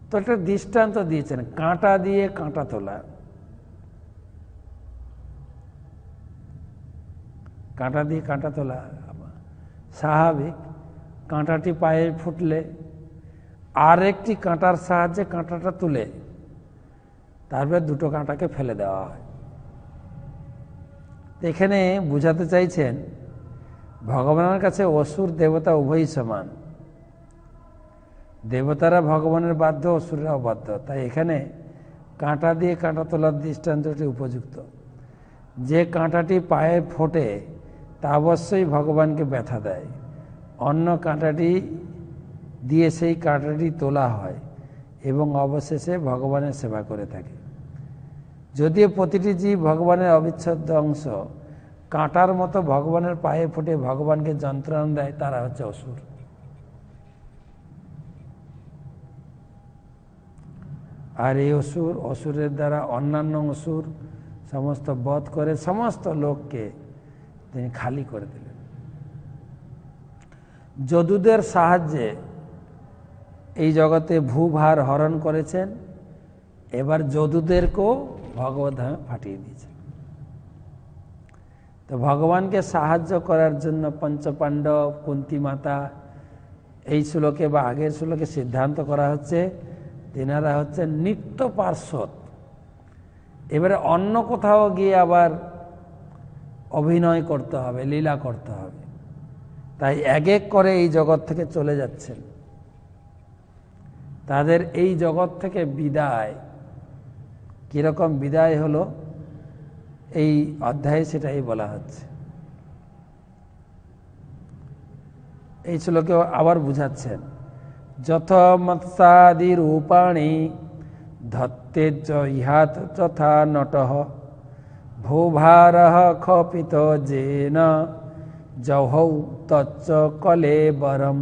Speaker 1: তো একটা দৃষ্টান্ত দিয়েছেন, কাঁটা দিয়ে কাঁটা তোলা। কাঁটা দিয়ে কাঁটা তোলা স্বাভাবিক। কাঁটাটি পায়ে ফুটলে আর একটি কাঁটার সাহায্যে কাঁটাটা তুলে তারপরে দুটো কাঁটাকে ফেলে দেওয়া হয়। এখানে বুঝাতে চাইছেন ভগবানের কাছে অসুর দেবতা উভয়ই সমান। দেবতারা ভগবানের বাধ্য, অসুররাও বাধ্য। তাই এখানে কাঁটা দিয়ে কাঁটা তোলার দৃষ্টান্তটি উপযুক্ত। যে কাঁটাটি পায়ে ফোটে তা অবশ্যই ভগবানকে ব্যথা দেয়, অন্য কাঁটাটি দিয়ে সেই কাঁটাটি তোলা হয় এবং অবশেষে ভগবানের সেবা করে থাকে। যদিও প্রতিটি জীব ভগবানের অবিচ্ছেদ্য অংশ, কাঁটার মতো ভগবানের পায়ে ফুটে ভগবানকে যন্ত্রণা দেয়, তারা হচ্ছে অসুর। আর এই অসুরের দ্বারা অন্যান্য অসুর সমস্ত বধ করে সমস্ত লোককে তিনি খালি করে দিলেন। যদুদের সাহায্যে এই জগতে ভূভার হরণ করেছেন, এবার যদুদেরকেও ভগবদ্ধামে পাঠিয়ে দিয়েছেন। তো ভগবানকে সাহায্য করার জন্য পঞ্চপাণ্ডব, কুন্তী মাতা, এই শ্লোকে বা আগের শ্লোকে সিদ্ধান্ত করা হচ্ছে তেনারা হচ্ছে নিত্য পার্শ্বদ। এবারে অন্য কোথাও গিয়ে আবার অভিনয় করতে হবে, লীলা করতে হবে, তাই এক এক করে এই জগৎ থেকে চলে যাচ্ছেন। তাদের এই জগৎ থেকে বিদায় কিরকম বিদায় হলো এই অধ্যায়ে সেটাই বলা হচ্ছে। এই শ্লোকে আবার বুঝাচ্ছেন, যথ মৎসাদি রূপাণি ধত্তে ইহাত তথা নটঃ ভূভারঃ খপিত যেন জহৌ তচ্চ কলেবরম।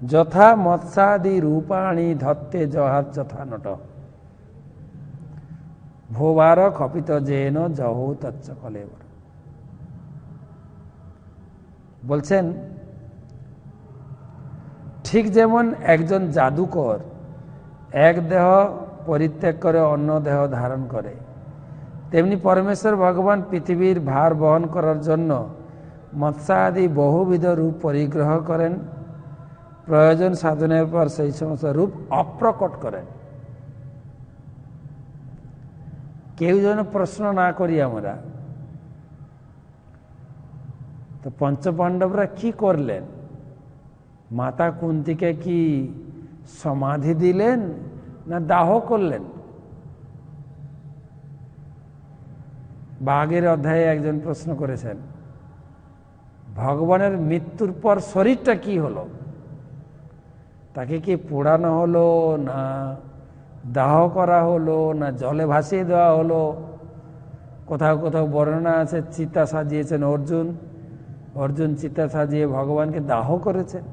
Speaker 1: যথা মৎসাদি রূপাণি ধত্তে জহাত যথা নটঃ ভূভার খপিত যেন জহৌ তচ্চ কলেবরম। বলছেন ঠিক যেমন একজন জাদুকর এক দেহ পরিত্যাগ করে অন্য দেহ ধারণ করে, তেমনি পরমেশ্বর ভগবান পৃথিবীর ভার বহন করার জন্য মৎস্যাদি বহুবিধ রূপ পরিগ্রহ করেন। প্রয়োজন সাধনের পর সেই সমস্ত রূপ অপ্রকট করেন। কেউ যেন প্রশ্ন না করি আমরা, তো পঞ্চপাণ্ডবরা কি করলেন? মাতা কুন্তীকে কি সমাধি দিলেন না দাহ করলেন? আগের অধ্যায়ে একজন প্রশ্ন করেছেন, ভগবানের মৃত্যুর পর শরীরটা কি হলো? তাকে কি পোড়ানো হলো, না দাহ করা হলো, না জলে ভাসিয়ে দেওয়া হলো? কোথাও কোথাও বর্ণনা আছে চিতা সাজিয়েছেন অর্জুন, অর্জুন চিতা সাজিয়ে ভগবানকে দাহ করেছেন।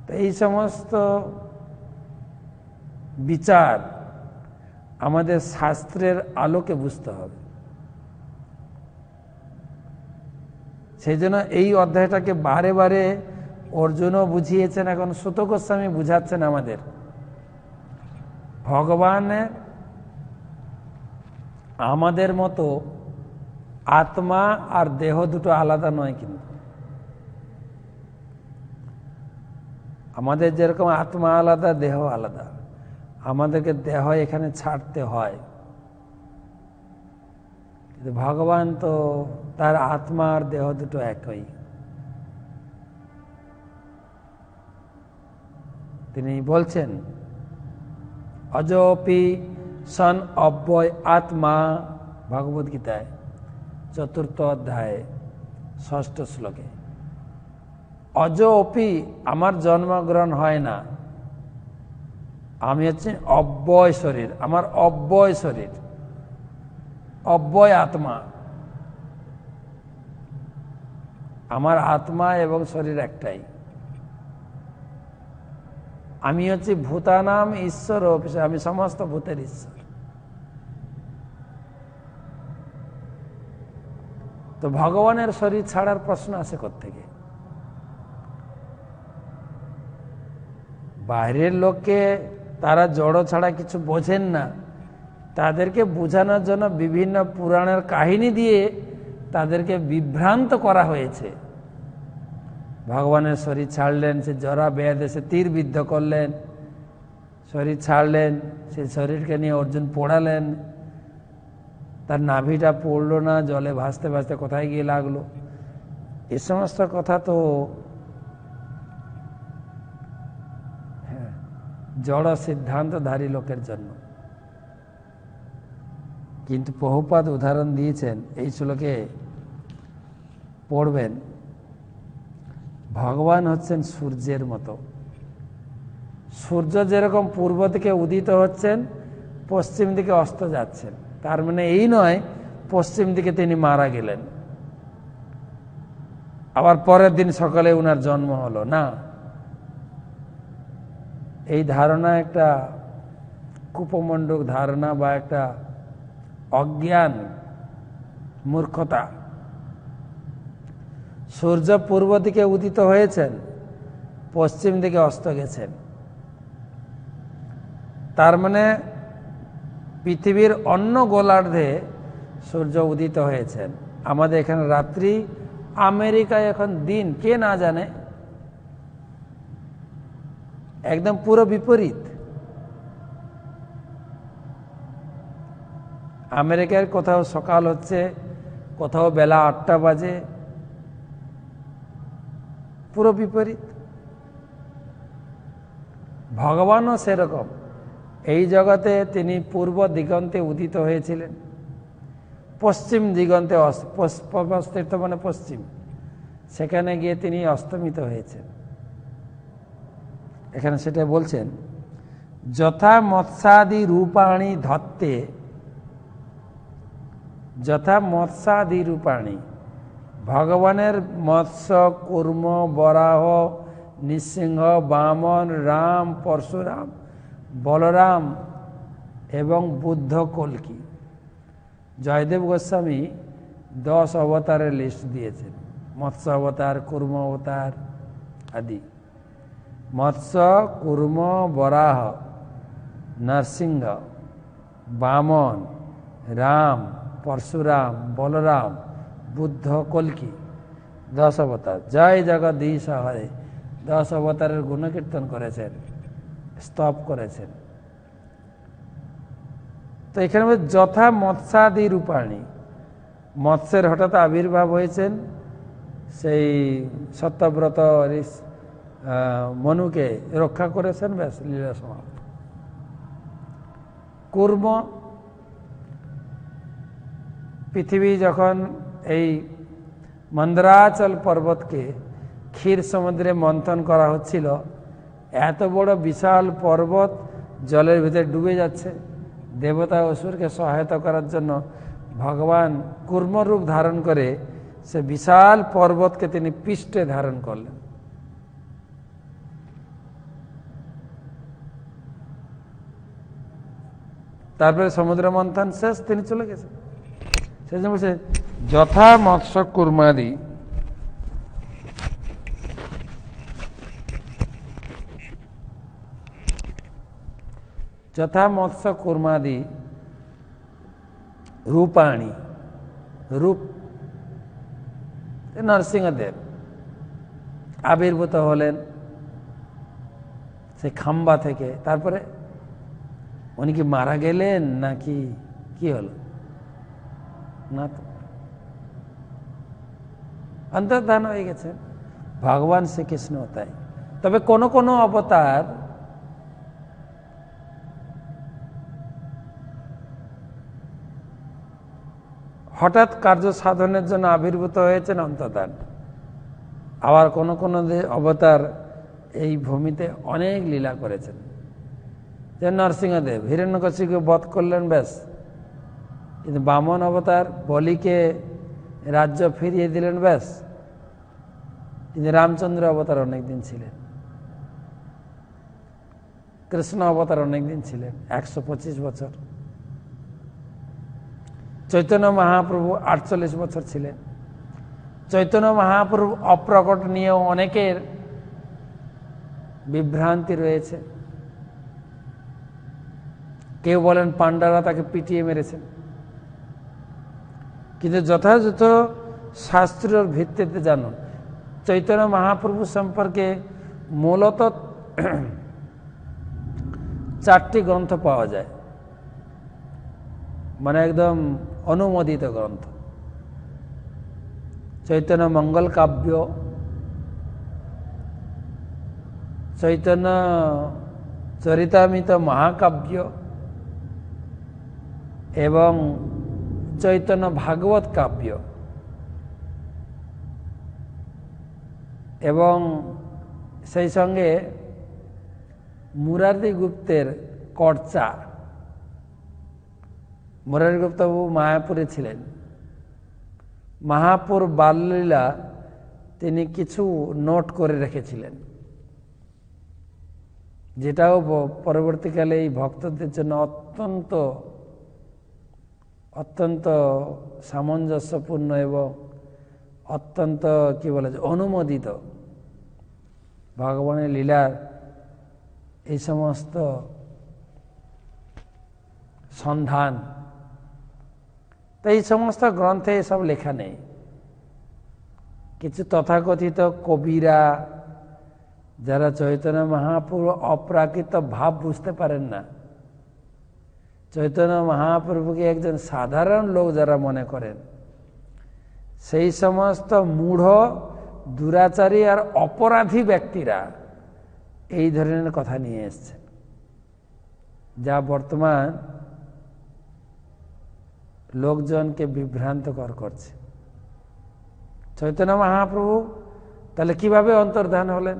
Speaker 1: তো এই সমস্ত বিচার আমাদের শাস্ত্রের আলোকে বুঝতে হবে। সেই জন্য এই অধ্যায়টাকে বারে বারে অর্জুনও বুঝিয়েছেন, এখন সুত গোস্বামী বুঝাচ্ছেন আমাদের। ভগবানের আমাদের মতো আত্মা আর দেহ দুটো আলাদা নয়, কিন্তু আমাদের যেরকম আত্মা আলাদা, দেহ আলাদা। আমাদেরকে দেহ এখানে ছাড়তে হয়, কিন্তু ভগবান তো তার আত্মা আর দেহ দুটো একই। তিনি বলছেন অজপি সন অব্যয় আত্মা, ভগবদ গীতায় 4th অধ্যায় 6ষ্ঠ শ্লোকে। অজপি আমার জন্মগ্রহণ হয় না, আমি হচ্ছে অব্যয় শরীর, আমার অব্যয় শরীর, অব্যয় আত্মা। আমার আত্মা এবং শরীর একটাই। আমি হচ্ছে ভূতানাম ঈশ্বর, আমি সমস্ত ভূতের ঈশ্বর। তো ভগবানের শরীর ছাড়ার প্রশ্ন আসে কোত্থেকে? বাইরের লোককে তারা জড় ছাড়া কিছু বোঝেন না, তাদেরকে বোঝানোর জন্য বিভিন্ন পুরাণের কাহিনী দিয়ে তাদেরকে বিভ্রান্ত করা হয়েছে। ভগবানের শরীর ছাড়লেন, সে জরা বেদ এসে তীর বিদ্ধ করলেন, শরীর ছাড়লেন, সেই শরীরকে নিয়ে অর্জুন পোড়ালেন, তার নাভিটা পড়লো না, জলে ভাসতে ভাসতে কোথায় গিয়ে লাগলো। এ সমস্ত কথা তো জড় সিদ্ধান্তধারী লোকের জন্য। কিন্তু প্রভুপাদ উদাহরণ দিয়েছেন, এই শ্লোকে পড়বেন, ভগবান হচ্ছেন সূর্যের মতো। সূর্য যেরকম পূর্ব দিকে উদিত হচ্ছেন, পশ্চিম দিকে অস্ত যাচ্ছেন, তার মানে এই নয় পশ্চিম দিকে তিনি মারা গেলেন আবার পরের দিন সকালে উনার জন্ম হলো না। এই ধারণা একটা কুপমণ্ডক ধারণা বা একটা অজ্ঞান, মূর্খতা। সূর্য পূর্ব দিকে উদিত হয়েছেন, পশ্চিম দিকে অস্ত গেছেন। তার মানে পৃথিবীর অন্য গোলার্ধে সূর্য উদিত হয়েছেন, আমাদের এখানে রাত্রি, আমেরিকায় এখন দিন, কে না জানে। একদম পুরো বিপরীত। আমেরিকার কোথাও সকাল হচ্ছে, কোথাও বেলা 8টা বাজে, পুরো বিপরীত। ভগবানও সেরকম। এই জগতে তিনি পূর্ব দিগন্তে উদিত হয়েছিলেন, পশ্চিম দিগন্তে অস্ত মানে পশ্চিম, সেখানে গিয়ে তিনি অস্তমিত হয়েছেন। এখানে সেটা বলছেন, যথা মৎস্যাদি রূপাণী ধত্তে, যথা মৎস্যাদি রূপাণী, ভগবানের মৎস্য, কূর্ম, বরাহ, নৃসিংহ, বামন, রাম, পরশুরাম, বলরাম এবং বুদ্ধ কল্কি। জয়দেব গোস্বামী 10 অবতারের লিস্ট দিয়েছেন, মৎস্য অবতার, কূর্ম অবতার আদি। মৎস্য, কূর্ম, বরাহ, নরসিংহ, বামন, রাম, পরশুরাম, বলরাম, বুদ্ধ, কল্কি, 10 অবতার। জয় জগদীশ হরে, 10 অবতারের গুণকীর্তন করেছেন, স্তব করেছেন। তো এখানে যথা মৎস্যাদি রূপাণী, মৎস্যের হঠাৎ আবির্ভাব হয়েছেন, সেই সত্যব্রত মনুকে রক্ষা করেছেন, ব্যাস লীলা সমাপ্ত। কূর্ম, পৃথিবী যখন এই মন্দারাচল পর্বতকে ক্ষীর সমুদ্রে মন্থন করা হচ্ছিল, এত বড় বিশাল পর্বত জলের ভিতরে ডুবে যাচ্ছে, দেবতা অসুরকে সহায়তা করার জন্য ভগবান কূর্মরূপ ধারণ করে সে বিশাল পর্বতকে তিনি পৃষ্ঠে ধারণ করলেন। তারপরে সমুদ্র মন্থন শেষ, তিনি চলে গেছেন। সেজন্য বলছে যথা মৎস্য কূর্মাদি, যথা মৎস্য কূর্মাদি রূপাণী, রূপ নরসিংহদেব আবির্ভূত হলেন সে খাম্বা থেকে। তারপরে উনি কি মারা গেলেন নাকি কি হলো? না, তো অন্তর্ধান হয়ে গেছেন ভগবান শ্রীকৃষ্ণ। তাই তবে কোন কোন অবতার হঠাৎ কার্য সাধনের জন্য আবির্ভূত হয়েছেন, অন্তর্ধান। আবার কোন কোন অবতার এই ভূমিতে অনেক লীলা করেছেন। যে নরসিংহদেব হিরণ্যকশিপুকে বধ করলেন, ব্যাস। কিন্তু বামন অবতার বলিকে রাজ্য ফিরিয়ে দিলেন, ব্যাস। কিন্তু রামচন্দ্র অবতার অনেকদিন ছিলেন, কৃষ্ণ অবতার অনেকদিন ছিলেন, 125 বছর। চৈতন্য মহাপ্রভু 48 বছর ছিলেন। চৈতন্য মহাপ্রভু অপ্রকট নিয়েও অনেকের বিভ্রান্তি রয়েছে। কেউ বলেন পাণ্ডারা তাকে পিটিয়ে মেরেছেন, কিন্তু যথাযথ শাস্ত্রের ভিত্তিতে জানুন। চৈতন্য মহাপ্রভু সম্পর্কে মূলত 4টি গ্রন্থ পাওয়া যায়, মানে একদম অনুমোদিত গ্রন্থ। চৈতন্য মঙ্গল কাব্য, চৈতন্য চরিতামৃত মহাকাব্য এবং চৈতন্য ভাগবত কাব্য, এবং সেই সঙ্গে মুরারি গুপ্তের কর্চা, মুরারি গুপ্তবাবু মায়াপুরে ছিলেন। মাহাপুর বাললীলা তিনি কিছু নোট করে রেখেছিলেন, যেটাও পরবর্তীকালে এই ভক্তদের জন্য অত্যন্ত অত্যন্ত সামঞ্জস্যপূর্ণ এবং অত্যন্ত কি বলে অনুমোদিত। ভগবানের লীলার এই সমস্ত সন্ধান, তো এই সমস্ত গ্রন্থে এসব লেখা নেই। কিছু তথাকথিত কবিরা যারা চৈতন্য মহাপ্রভু অপ্রাকৃত ভাব বুঝতে পারেন না, চৈতন্য মহাপ্রভুকে একজন সাধারণ লোক যারা মনে করেন, সেই সমস্ত মূঢ় দুরাচারী আর অপরাধী ব্যক্তিরা এই ধরনের কথা নিয়ে এসছেন, যা বর্তমান লোকজনকে বিভ্রান্তকর করছে। চৈতন্য মহাপ্রভু তাহলে কিভাবে অন্তর্ধান হলেন?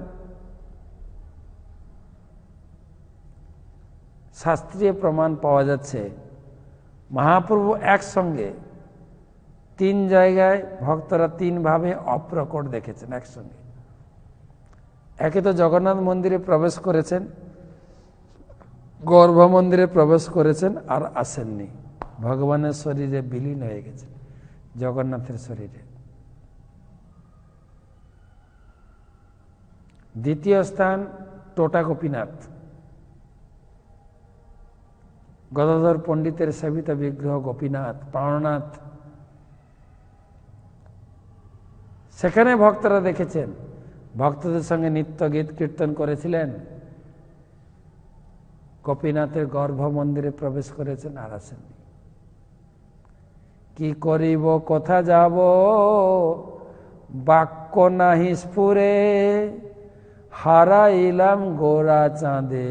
Speaker 1: শাস্ত্রীয় প্রমাণ পাওয়া যাচ্ছে, মহাপ্রভু একসঙ্গে 3 জায়গায় ভক্তরা 3 ভাবে অপ্রকট দেখেছেন একসঙ্গে। একে তো জগন্নাথ মন্দিরে প্রবেশ করেছেন, গর্ভ মন্দিরে প্রবেশ করেছেন আর আসেননি, ভগবানের শরীরে বিলীন হয়ে গেছে, জগন্নাথের শরীরে। দ্বিতীয় স্থান টোটা গোপীনাথ, গদাধর পণ্ডিতের সেবিত বিগ্রহ গোপীনাথ প্রাণনাথ, সেখানে ভক্তরা দেখেছেন, ভক্তদের সঙ্গে নিত্য গীত কীর্তন করেছিলেন, গোপীনাথের গর্ভ মন্দিরে প্রবেশ করেছেন আর আসেননি। কি করিব কোথা যাব বাক্য নাহি স্ফুরে, হারাইলাম গোরা চাঁদে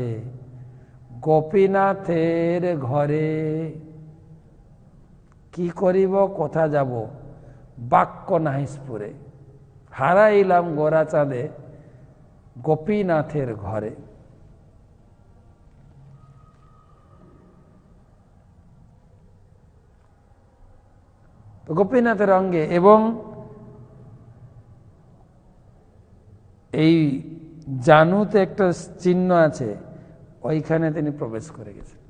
Speaker 1: গোপীনাথের ঘরে। কি করিব কোথা যাব বাক্য নাহি স্ফুরে, হারাইলাম গোরা চাঁদে গোপীনাথের ঘরে। গোপীনাথের অঙ্গে এবং এই জানুতে একটা চিহ্ন আছে, ওইখানে তিনি প্রবেশ করে গেছেন।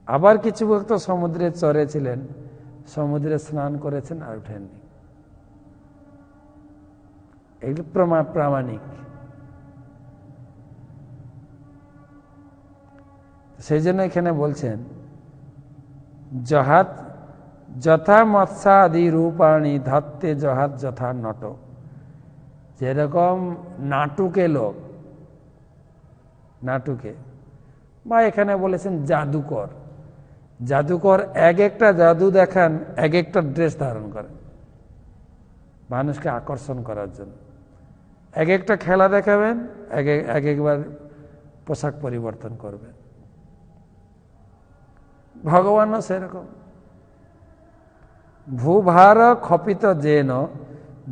Speaker 1: আবার কিছু ভক্ত সমুদ্রে চরে ছিলেন, সমুদ্রে স্নান করেছেন আর উঠেননি। এগুলো প্রামাণিক। সেই জন্য এখানে বলছেন, জহাত যথা মৎস্যাদি রূপাণী ধত্তে জহাত যথা নট। যেরকম নাটুকে লোক, নাটুকে বা এখানে বলেছেন জাদুকর, জাদুকর এক একটা জাদু দেখান, এক একটা ড্রেস ধারণ করেন মানুষকে আকর্ষণ করার জন্য। এক একটা খেলা দেখাবেন, এক একবার পোশাক পরিবর্তন করবেন। ভগবানও সেরকম। ভূভার খপিত যেন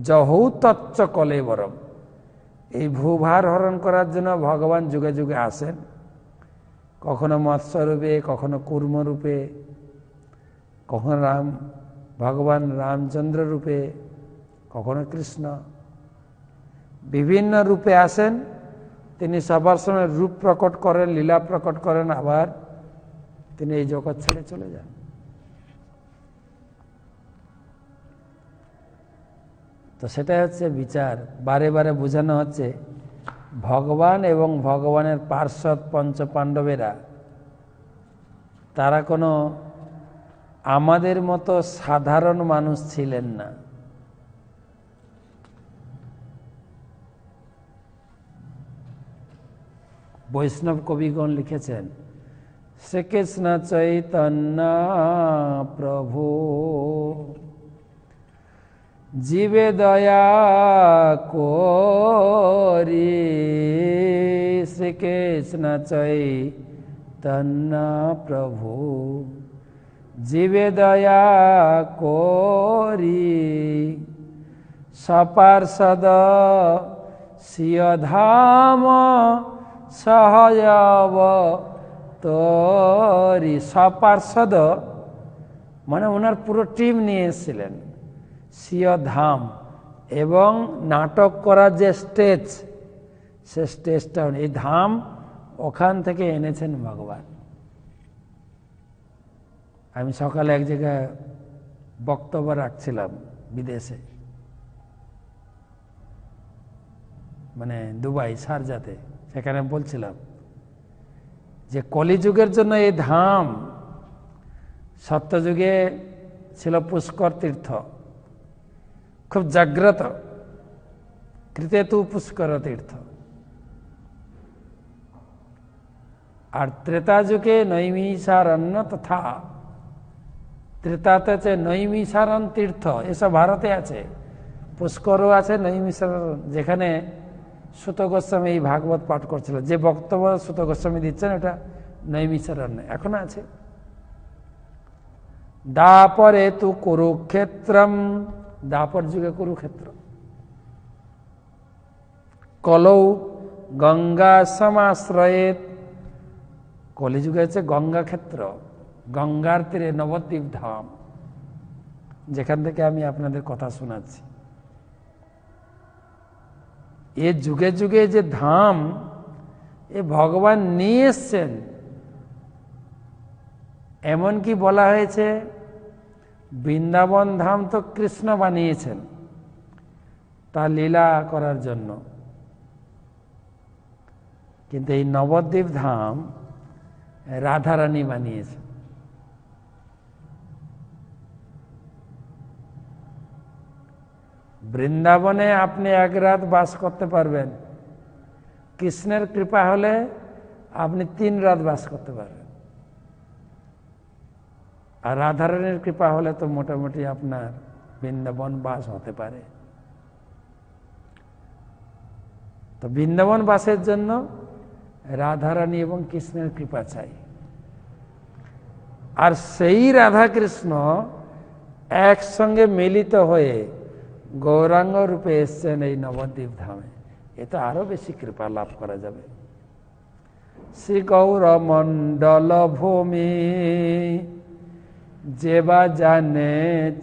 Speaker 1: জহৌ তচ্চ কলেবরম। এই ভূভার হরণ করার জন্য ভগবান যুগে যুগে আসেন, কখনো মৎস্যরূপে, কখনো কূর্মরূপে, কখনো ভগবান রামচন্দ্র রূপে, কখনো কৃষ্ণ। বিভিন্ন রূপে আসেন তিনি, সবার সময় রূপ প্রকট করেন, লীলা প্রকট করেন, আবার তিনি এই জগৎ ছেড়ে চলে যান। তো সেটাই হচ্ছে বিচার। বারে বারে বোঝানো হচ্ছে ভগবান এবং ভগবানের পার্শ্বদ পঞ্চপাণ্ডবেরা তারা কোনো আমাদের মতো সাধারণ মানুষ ছিলেন না। বৈষ্ণব কবিগণ লিখেছেন, শ্রীকৃষ্ণ চৈতন্য প্রভু জীবে দয়া করি। শ্রীকৃষ্ণ চৈতন্য প্রভু জীবে দয়া করি। সপার্ষদ সিয় ধাম সহয়ব তোরই সপার্ষদ মানে ওনার পুরো টিম নিয়ে এসেছিলেন স্বীয় ধাম, এবং নাটক করার যে স্টেজ, সে স্টেজটা এই ধাম ওখান থেকে এনেছেন ভগবান। আমি সকালে এক জায়গায় বক্তব্য রাখছিলাম বিদেশে, মানে দুবাই শারজাতে, সেখানে বলছিলাম যে কলিযুগের জন্য এই ধাম, সত্যযুগে ছিল পুষ্কর তীর্থ, খুব জাগ্রত, কৃতেতু পুষ্কর তীর্থ। আর ত্রেতা যুগে নৈমিষারণ্য তথা, ত্রেতাতে আছে নৈমিষারণ্য তীর্থ, এসব ভারতে আছে, পুষ্করও আছে, নৈমিষারণ্য, যেখানে সুত গোস্বামী এই ভাগবত পাঠ করছিল, যে বক্তব্য সুত গোস্বামী দিচ্ছেন এটা নৈমিষারণ্য এখন আছে। দাপরে তু কুরুক্ষেত্রম, দাপর যুগে কুরুক্ষেত্র, কলৌ গঙ্গা সমাশ্রয়েত, কলিযুগে আছে গঙ্গা ক্ষেত্র, গঙ্গার তীরে নবদ্বীপ ধাম, যেখান থেকে আমি আপনাদের কথা শোনাচ্ছি। এ যুগে যুগে যে ধাম এ ভগবান নিয়ে এসছেন, এমনকি বলা হয়েছে বৃন্দাবন ধাম তো কৃষ্ণ বানিয়েছেন তা লীলা করার জন্য, কিন্তু এই নবদ্বীপ ধাম রাধারানী বানিয়েছেন। বৃন্দাবনে আপনি এক রাত বাস করতে পারবেন, কৃষ্ণের কৃপা হলে আপনি 3 রাত বাস করতে পারবেন, আর রাধারানীর কৃপা হলে তো মোটামুটি আপনার বৃন্দাবন বাস হতে পারে। তো বৃন্দাবন বাসের জন্য রাধারানী এবং কৃষ্ণের কৃপা চাই। আর সেই রাধা কৃষ্ণ একসঙ্গে মিলিত হয়ে গৌরাঙ্গ রূপে এসছেন এই নবদ্বীপ ধামে, এতে আরো বেশি কৃপা লাভ করা যাবে। শ্রী গৌর মণ্ডল ভূমি যেবা জানে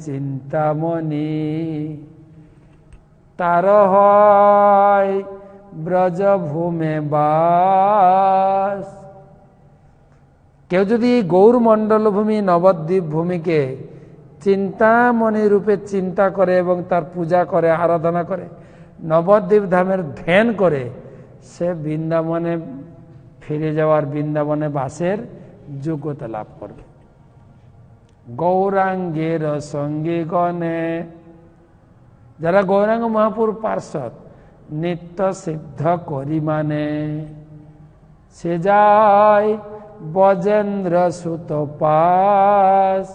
Speaker 1: চিন্তামণি, তার হয় ব্রজভূমে বাস। কেউ যদি গৌর মণ্ডল ভূমি নবদ্বীপ ভূমিকে চিন্তামণি রূপে চিন্তা করে এবং তার পূজা করে, আরাধনা করে, নবদ্বীপ ধামের ধ্যান করে, সে বৃন্দাবনে ফিরে যাওয়ার, বৃন্দাবনে বাসের যোগ্যতা লাভ করবে। গৌরাঙ্গের সঙ্গে গণে, যারা গৌরাঙ্গ মহাপুর পার্ষদ নিত্য সিদ্ধ করি মানে, সে যায় বজেন্দ্র সুত পাস।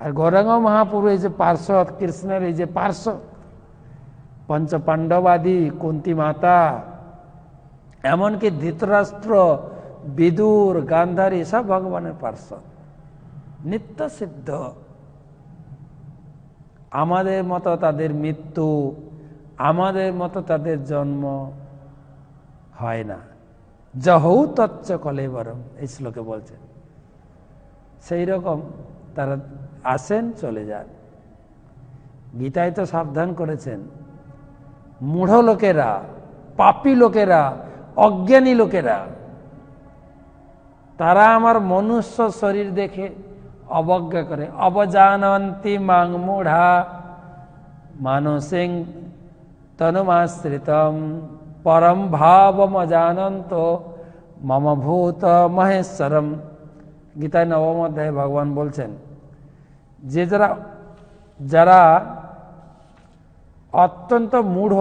Speaker 1: আর গৌরাঙ্গ মহাপুর এই যে পার্ষদ, কৃষ্ণের এই যে পার্ষদ, পঞ্চপাণ্ডবাদী, কুন্তী মাতা, এমনকি ধৃতরাষ্ট্র, বিদুর, গান্ধারী, সব ভগবানের পার্ষদ, নিত্য সিদ্ধ। আমাদের মতো তাদের মৃত্যু, আমাদের মতো তাদের জন্ম হয় না। যহৌ তচ্চ কলেবরম, এই শ্লোকে বলছেন। সেই রকম তারা আসেন, চলে যান। গীতায় তো সাবধান করেছেন, মূঢ় লোকেরা, পাপী লোকেরা, অজ্ঞানী লোকেরা, তারা আমার মনুষ্য শরীর দেখে অবজ্ঞা করে। অবজানন্তি মাং মূঢ়া মানসিং তনুমাশ্রিতম পরম ভাবম অজানন্ত মম ভূত মহেশ্বরম। গীতায় 9ম অধ্যায়ে ভগবান বলছেন যে যারা অত্যন্ত মূঢ়,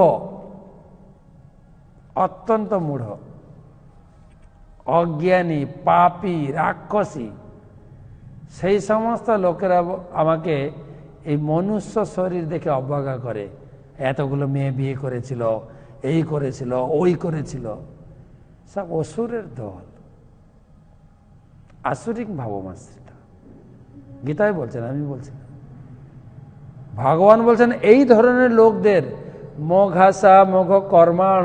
Speaker 1: অত্যন্ত মূঢ়, অজ্ঞানী, পাপী, রাক্ষসী, সেই সমস্ত লোকেরা আমাকে এই মনুষ্য শরীর দেখে অবজ্ঞা করে। এতগুলো মেয়ে বিয়ে করেছিল, এই করেছিল, ওই করেছিল, সব অসুরের দল, আসুরিক ভাবমাশ্রিত। গীতায় বলছেন, আমি বলছি না। ভগবান বলছেন এই ধরনের লোকদের মোঘাসা মোঘ কর্মাণ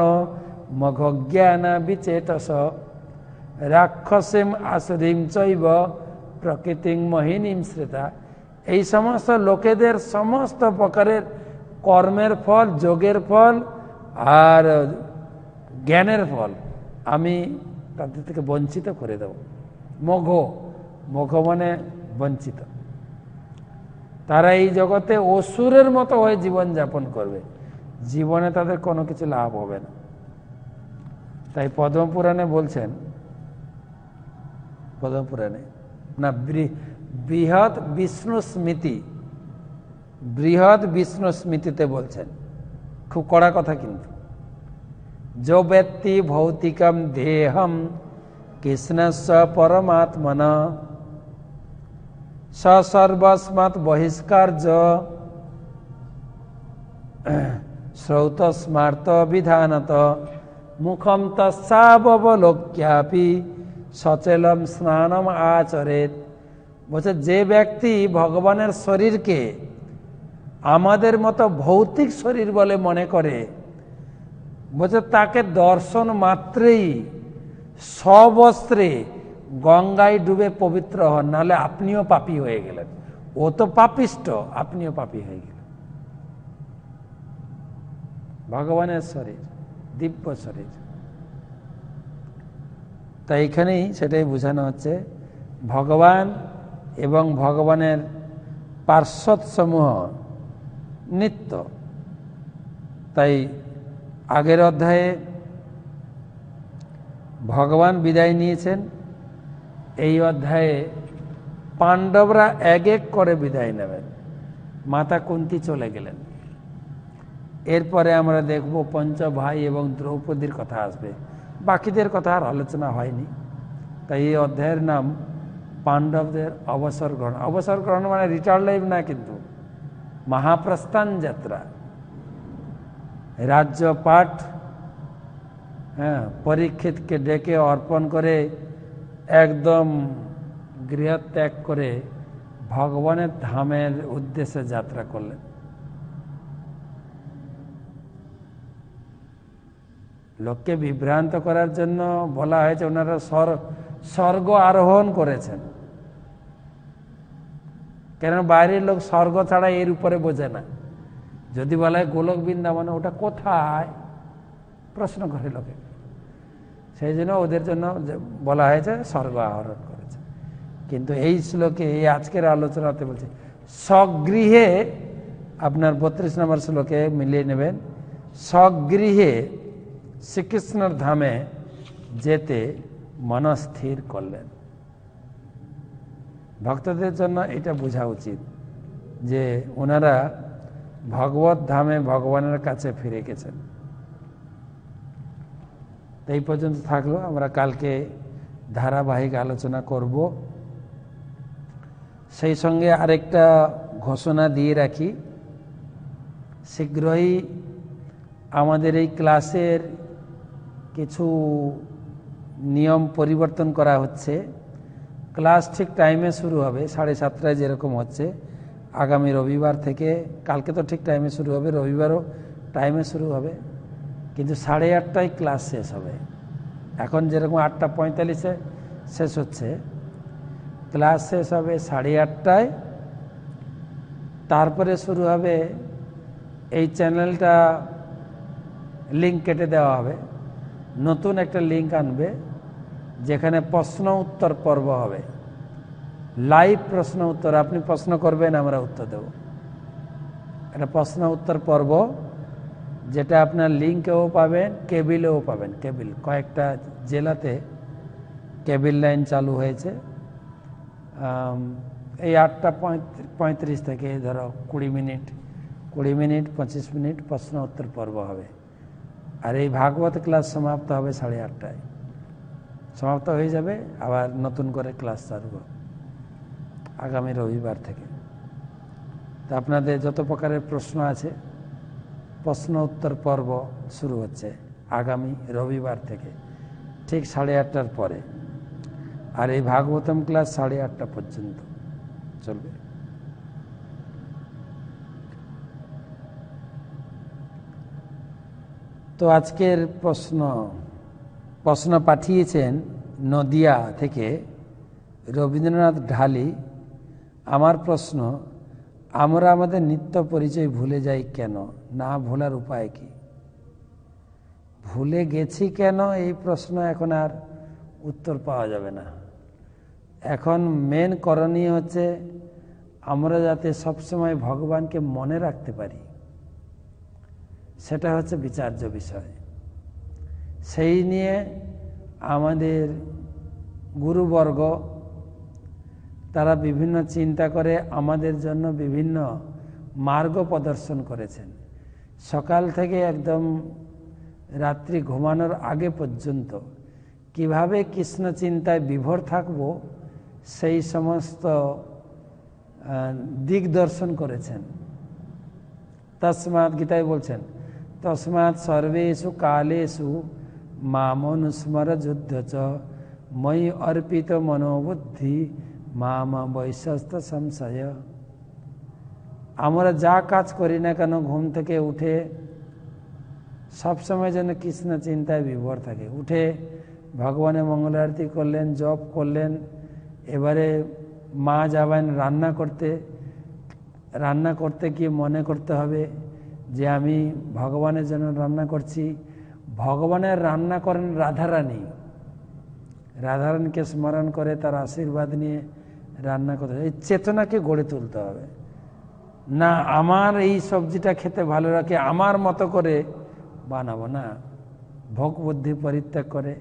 Speaker 1: মোঘ জ্ঞান বিচেতস রাক্ষসীম আসুরীম চৈব প্রকৃতিং মোহিনীম শ্রেতা। এই সমস্ত লোকেদের সমস্ত প্রকারের কর্মের ফল, যোগের ফল আর জ্ঞানের ফল আমি তাদের থেকে বঞ্চিত করে দেব। মোঘ, মোঘ মানে বঞ্চিত। তারা এই জগতে অসুরের মতো হয়ে জীবনযাপন করবে, জীবনে তাদের কোনো কিছু লাভ হবে না। তাই পদ্মপুরাণে বলছেন, পদ্মপুরাণে না, বৃহৎ বিষ্ণু স্মৃতি, বৃহৎ বিষ্ণু স্মৃতিতে বলছেন, খুব কড়া কথা কিন্তু, যো ব্যক্তি ভৌতিকম দেহম কৃষ্ণস্য পরমাত্মনা সর্বস্মাৎ বহিষ্কার্য শ্রৌত স্মার্ত বিধানত মুখম তস্যাবলোক্যাপি সচলম স্নানম আচরেত। বলছে যে ব্যক্তি ভগবানের শরীরকে আমাদের মতো ভৌতিক শরীর বলে মনে করে, বলছে তাকে দর্শন মাত্রেই সবস্ত্রে গঙ্গায় ডুবে পবিত্র হন, নাহলে আপনিও পাপী হয়ে গেলেন। ও তো পাপিষ্ট, আপনিও পাপী হয়ে গেলেন। ভগবানের শরীর, দিব্য শরীর। তাই এখানেই সেটাই বোঝানো হচ্ছে, ভগবান এবং ভগবানের পার্শ্বদ সমূহ নিত্য। তাই আগের অধ্যায়ে ভগবান বিদায় নিয়েছেন, এই অধ্যায়ে পাণ্ডবরা এক এক করে বিদায় নেবেন। মাতা কুন্তী চলে গেলেন। এরপরে আমরা দেখব পঞ্চ ভাই এবং দ্রৌপদীর কথা আসবে, বাকিদের কথা আর আলোচনা হয়নি। তাই এই অধ্যায়ের নাম পাণ্ডবদের অবসর গ্রহণ। অবসর গ্রহণ মানে রিটায়ার্ড লাইফ না, কিন্তু মহাপ্রস্থান যাত্রা, রাজ্য পাঠ, পরীক্ষিতকে ডেকে অর্পণ করে একদম গৃহত্যাগ করে ভগবানের ধামের উদ্দেশ্যে যাত্রা করলেন। লোককে বিভ্রান্ত করার জন্য বলা হয়েছে ওনারা স্বর্গ আরোহণ করেছেন, কেন বাইরের লোক স্বর্গ ছাড়া এর উপরে বোঝে না। যদি বলা হয় গোলক বৃন্দাবন, ওটা কোথায় প্রশ্ন করে লোকে, সেই জন্য ওদের জন্য বলা হয়েছে স্বর্গ আহরণ করেছে। কিন্তু এই শ্লোকে, এই আজকের আলোচনাতে বলছে স্বগৃহে, আপনার 32 নম্বর শ্লোকে মিলিয়ে নেবেন, স্বগৃহে শ্রীকৃষ্ণের ধামে যেতে মনস্থির করলেন। ভক্তদের জন্য এটা বোঝা উচিত যে ওনারা ভগবত ধামে ভগবানের কাছে ফিরে গেছেন। এই পর্যন্ত থাকলো, আমরা কালকে ধারাবাহিক আলোচনা করব। সেই সঙ্গে আরেকটা ঘোষণা দিয়ে রাখি, শীঘ্রই আমাদের এই ক্লাসের কিছু নিয়ম পরিবর্তন করা হচ্ছে। ক্লাস ঠিক টাইমে শুরু হবে, 7:30 যেরকম হচ্ছে আগামী রবিবার থেকে। কালকে তো ঠিক টাইমে শুরু হবে, রবিবারও টাইমে শুরু হবে, কিন্তু 8:30টায় ক্লাস শেষ হবে। এখন যেরকম 8:45-এ শেষ হচ্ছে, ক্লাস শেষ হবে 8:30টায়। তারপরে শুরু হবে, এই চ্যানেলটা লিঙ্ক কেটে দেওয়া হবে, নতুন একটা লিঙ্ক আনবে যেখানে প্রশ্ন উত্তর পর্ব হবে, লাইভ প্রশ্ন উত্তর। আপনি প্রশ্ন করবেন, আমরা উত্তর দেব। এটা প্রশ্ন উত্তর পর্ব, যেটা আপনার লিঙ্কেও পাবেন, কেবিলেও পাবেন। কেবিল, কয়েকটা জেলাতে কেবিল লাইন চালু হয়েছে। এই 8:35 থেকে ধরো 20 মিনিট 25 মিনিট প্রশ্ন উত্তর পর্ব হবে। আর এই ভাগবত ক্লাস সমাপ্ত হবে 8:30টায়, সমাপ্ত হয়ে যাবে। আবার নতুন করে ক্লাস চালু হবে আগামী রবিবার থেকে। তো আপনাদের যত প্রকারের প্রশ্ন আছে, প্রশ্ন উত্তর পর্ব শুরু হচ্ছে আগামী রবিবার থেকে, ঠিক 8:30টার পরে। আর এই ভাগবতম ক্লাস 8:30টা পর্যন্ত চলবে। তো আজকের প্রশ্ন পাঠিয়েছেন নদিয়া থেকে রবীন্দ্রনাথ ঢালি। আমার প্রশ্ন, আমরা আমাদের নিত্য পরিচয় ভুলে যাই কেন? না ভোলার উপায় কি? ভুলে গেছি কেন, এই প্রশ্ন এখন আর উত্তর পাওয়া যাবে না। এখন মেন করণীয় হচ্ছে আমরা যাতে সবসময় ভগবানকে মনে রাখতে পারি, সেটা হচ্ছে বিচার্য বিষয়। সেই নিয়ে আমাদের গুরুবর্গ তারা বিভিন্ন চিন্তা করে আমাদের জন্য বিভিন্ন মার্গ প্রদর্শন করেছেন। সকাল থেকে একদম রাত্রি ঘুমানোর আগে পর্যন্ত কিভাবে কৃষ্ণ চিন্তায় বিভোর থাকব, সেই সমস্ত দিক দর্শন করেছেন। তস্মাৎ, গীতায় বলছেন, তস্মাৎ সর্বেষু কালেষু মামনুস্মর যুদ্ধ চ ময়ি অর্পিত মনোবুদ্ধি মাম বৈশস্ত সংশয়। আমরা যা কাজ করি না কেন, ঘুম থেকে উঠে সবসময় যেন কৃষ্ণ চিন্তায় বিভোর থাকে। উঠে ভগবানের মঙ্গল আরতি করলেন, জপ করলেন, এবারে মা যাবেন রান্না করতে গিয়ে মনে করতে হবে যে আমি ভগবানের জন্য রান্না করছি। ভগবানের রান্না করেন রাধারানী, রাধারানীকে স্মরণ করে তার আশীর্বাদ নিয়ে রান্না করতে হবে। এই চেতনাকে গড়ে তুলতে হবে। না আমার এই সবজিটা খেতে ভালো লাগে, আমার মতো করে বানাবো না, ভোগ বুদ্ধি পরিত্যাগ করে।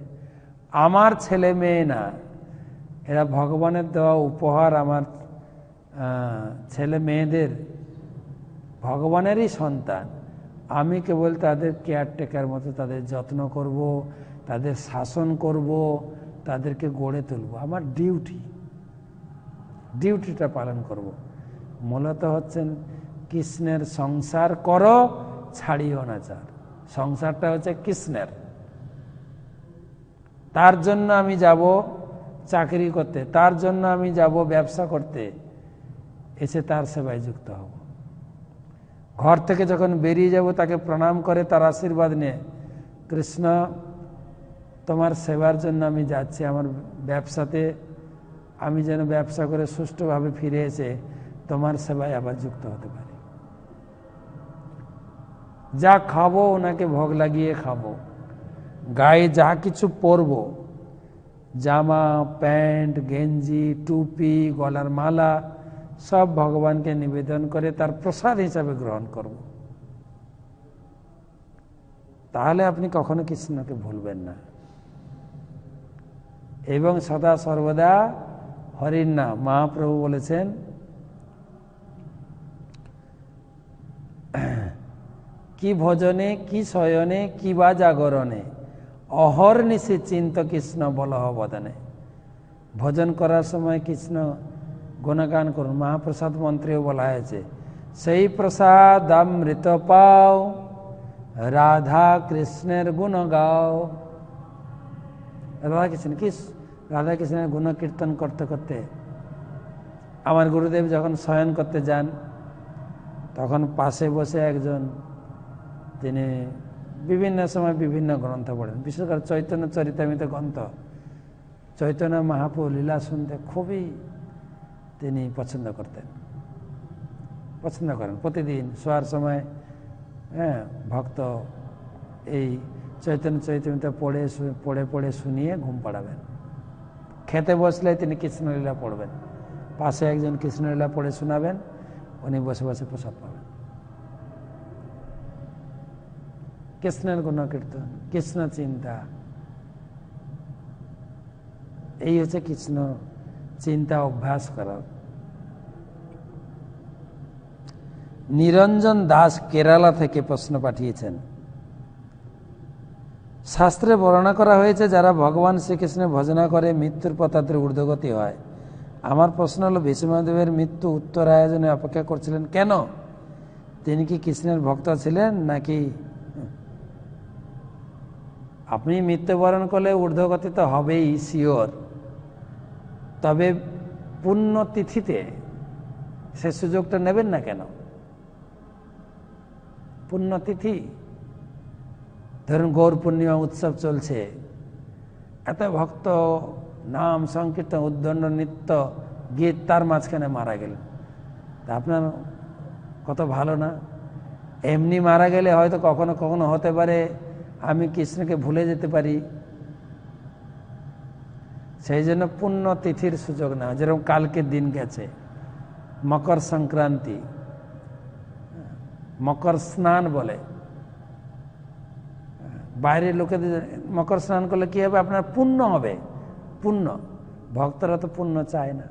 Speaker 1: আমার ছেলে মেয়ে না, এরা ভগবানের দেওয়া উপহার। আমার ছেলে মেয়েদের ভগবানেরই সন্তান, আমি কেবল তাদের কেয়ারটেকার মতো তাদের যত্ন করব, তাদের শাসন করব, তাদেরকে গড়ে তুলব। আমার ডিউটিটা পালন করব। মূলত হচ্ছেন কৃষ্ণের সংসার করো, ছাড়িও না চার। সংসারটা হচ্ছে কৃষ্ণের, তার জন্য আমি যাব চাকরি করতে, তার জন্য আমি যাব ব্যবসা করতে, এসে তার সেবায় যুক্ত হব। ঘর থেকে যখন বেরিয়ে যাব তাকে প্রণাম করে তার আশীর্বাদ নিয়ে, কৃষ্ণ তোমার সেবার জন্য আমি যাচ্ছি, আমার ব্যবসাতে আমি যেন ব্যবসা করে সুষ্ঠুভাবে ফিরে এসে তোমার সেবায় আবার যুক্ত হতে পারি। যা খাবো ওনাকে ভোগ লাগিয়ে খাবো, গায়ে যা কিছু পরবো, জামা প্যান্ট গেঞ্জি টুপি গলার মালা সব ভগবানকে নিবেদন করে তার প্রসাদ হিসাবে গ্রহণ করব। তাহলে আপনি কখনো কৃষ্ণকে ভুলবেন না। এবং সদা সর্বদা হরির নাম। মহাপ্রভু বলেছেন, কি ভজনে কি শয়নে কি বা জাগরণে অহর্নিশি চিন্ত কৃষ্ণ বলহ বদনে। ভজন করার সময় কৃষ্ণ গুণগান করুন। মহাপ্রসাদ মন্ত্রেও বলা হয়েছে, সেই প্রসাদ অমৃত পাও রাধা কৃষ্ণের গুণ গাও। রাধা কৃষ্ণের গুণ কীর্তন করতে করতে আমার গুরুদেব যখন শয়ন করতে যান, তখন পাশে বসে একজন, তিনি বিভিন্ন সময় বিভিন্ন গ্রন্থ পড়েন, বিশেষ করে চৈতন্য চরিতামৃত গ্রন্থ। চৈতন্য মহাপ্রভু লীলা শুনতে খুবই তিনি পছন্দ করেন। প্রতিদিন শোয়ার সময় ভক্ত এই চৈতন্য চরিতামৃত পড়ে শুনিয়ে ঘুম পাড়াবেন। খেতে বসলে তিনি কৃষ্ণলীলা পড়বেন, পাশে একজন কৃষ্ণলীলা পড়ে শোনাবেন, উনি বসে বসে প্রসাদ পাবেন। কৃষ্ণের গুণকীর্তন, কৃষ্ণ চিন্তা, এই হচ্ছে কৃষ্ণ চিন্তা অভ্যাস করা। নিরঞ্জন দাস কেরালা থেকে প্রশ্ন পাঠিয়েছেন, শাস্ত্রে বর্ণনা করা হয়েছে যারা ভগবান শ্রীকৃষ্ণের ভজনা করে মৃত্যুর পর তাদের ঊর্ধ্বগতি হয়। আমার প্রশ্ন হলো, ভীষ্মদেবের মৃত্যু উত্তর আয়োজনে অপেক্ষা করছিলেন কেন? তিনি কি কৃষ্ণের ভক্ত ছিলেন নাকি? আপনি মৃত্যুবরণ করলে ঊর্ধ্বগতি তো হবেই শিওর, তবে পুণ্যতিথিতে সে সুযোগটা নেবেন না কেন? পুণ্যতিথি, ধরুন গৌর পূর্ণিমা উৎসব চলছে, এত ভক্ত, নাম সংকীর্তন, উদ্দণ্ড নৃত্য, গীত, তার মাঝখানে মারা গেলেন। তা আপনার কত ভালো না? এমনি মারা গেলে হয়তো কখনো কখনো হতে পারে আমি কৃষ্ণকে ভুলে যেতে পারি, সেই জন্য পুণ্য তিথির সুযোগ না। যেরকম কালকে দিন গেছে মকর সংক্রান্তি, মকর স্নান বলে, বাইরের লোকেদের মকর স্নান করলে কি হবে? আপনার পুণ্য হবে, পুণ্য। ভক্তরা তো পুণ্য চায় না,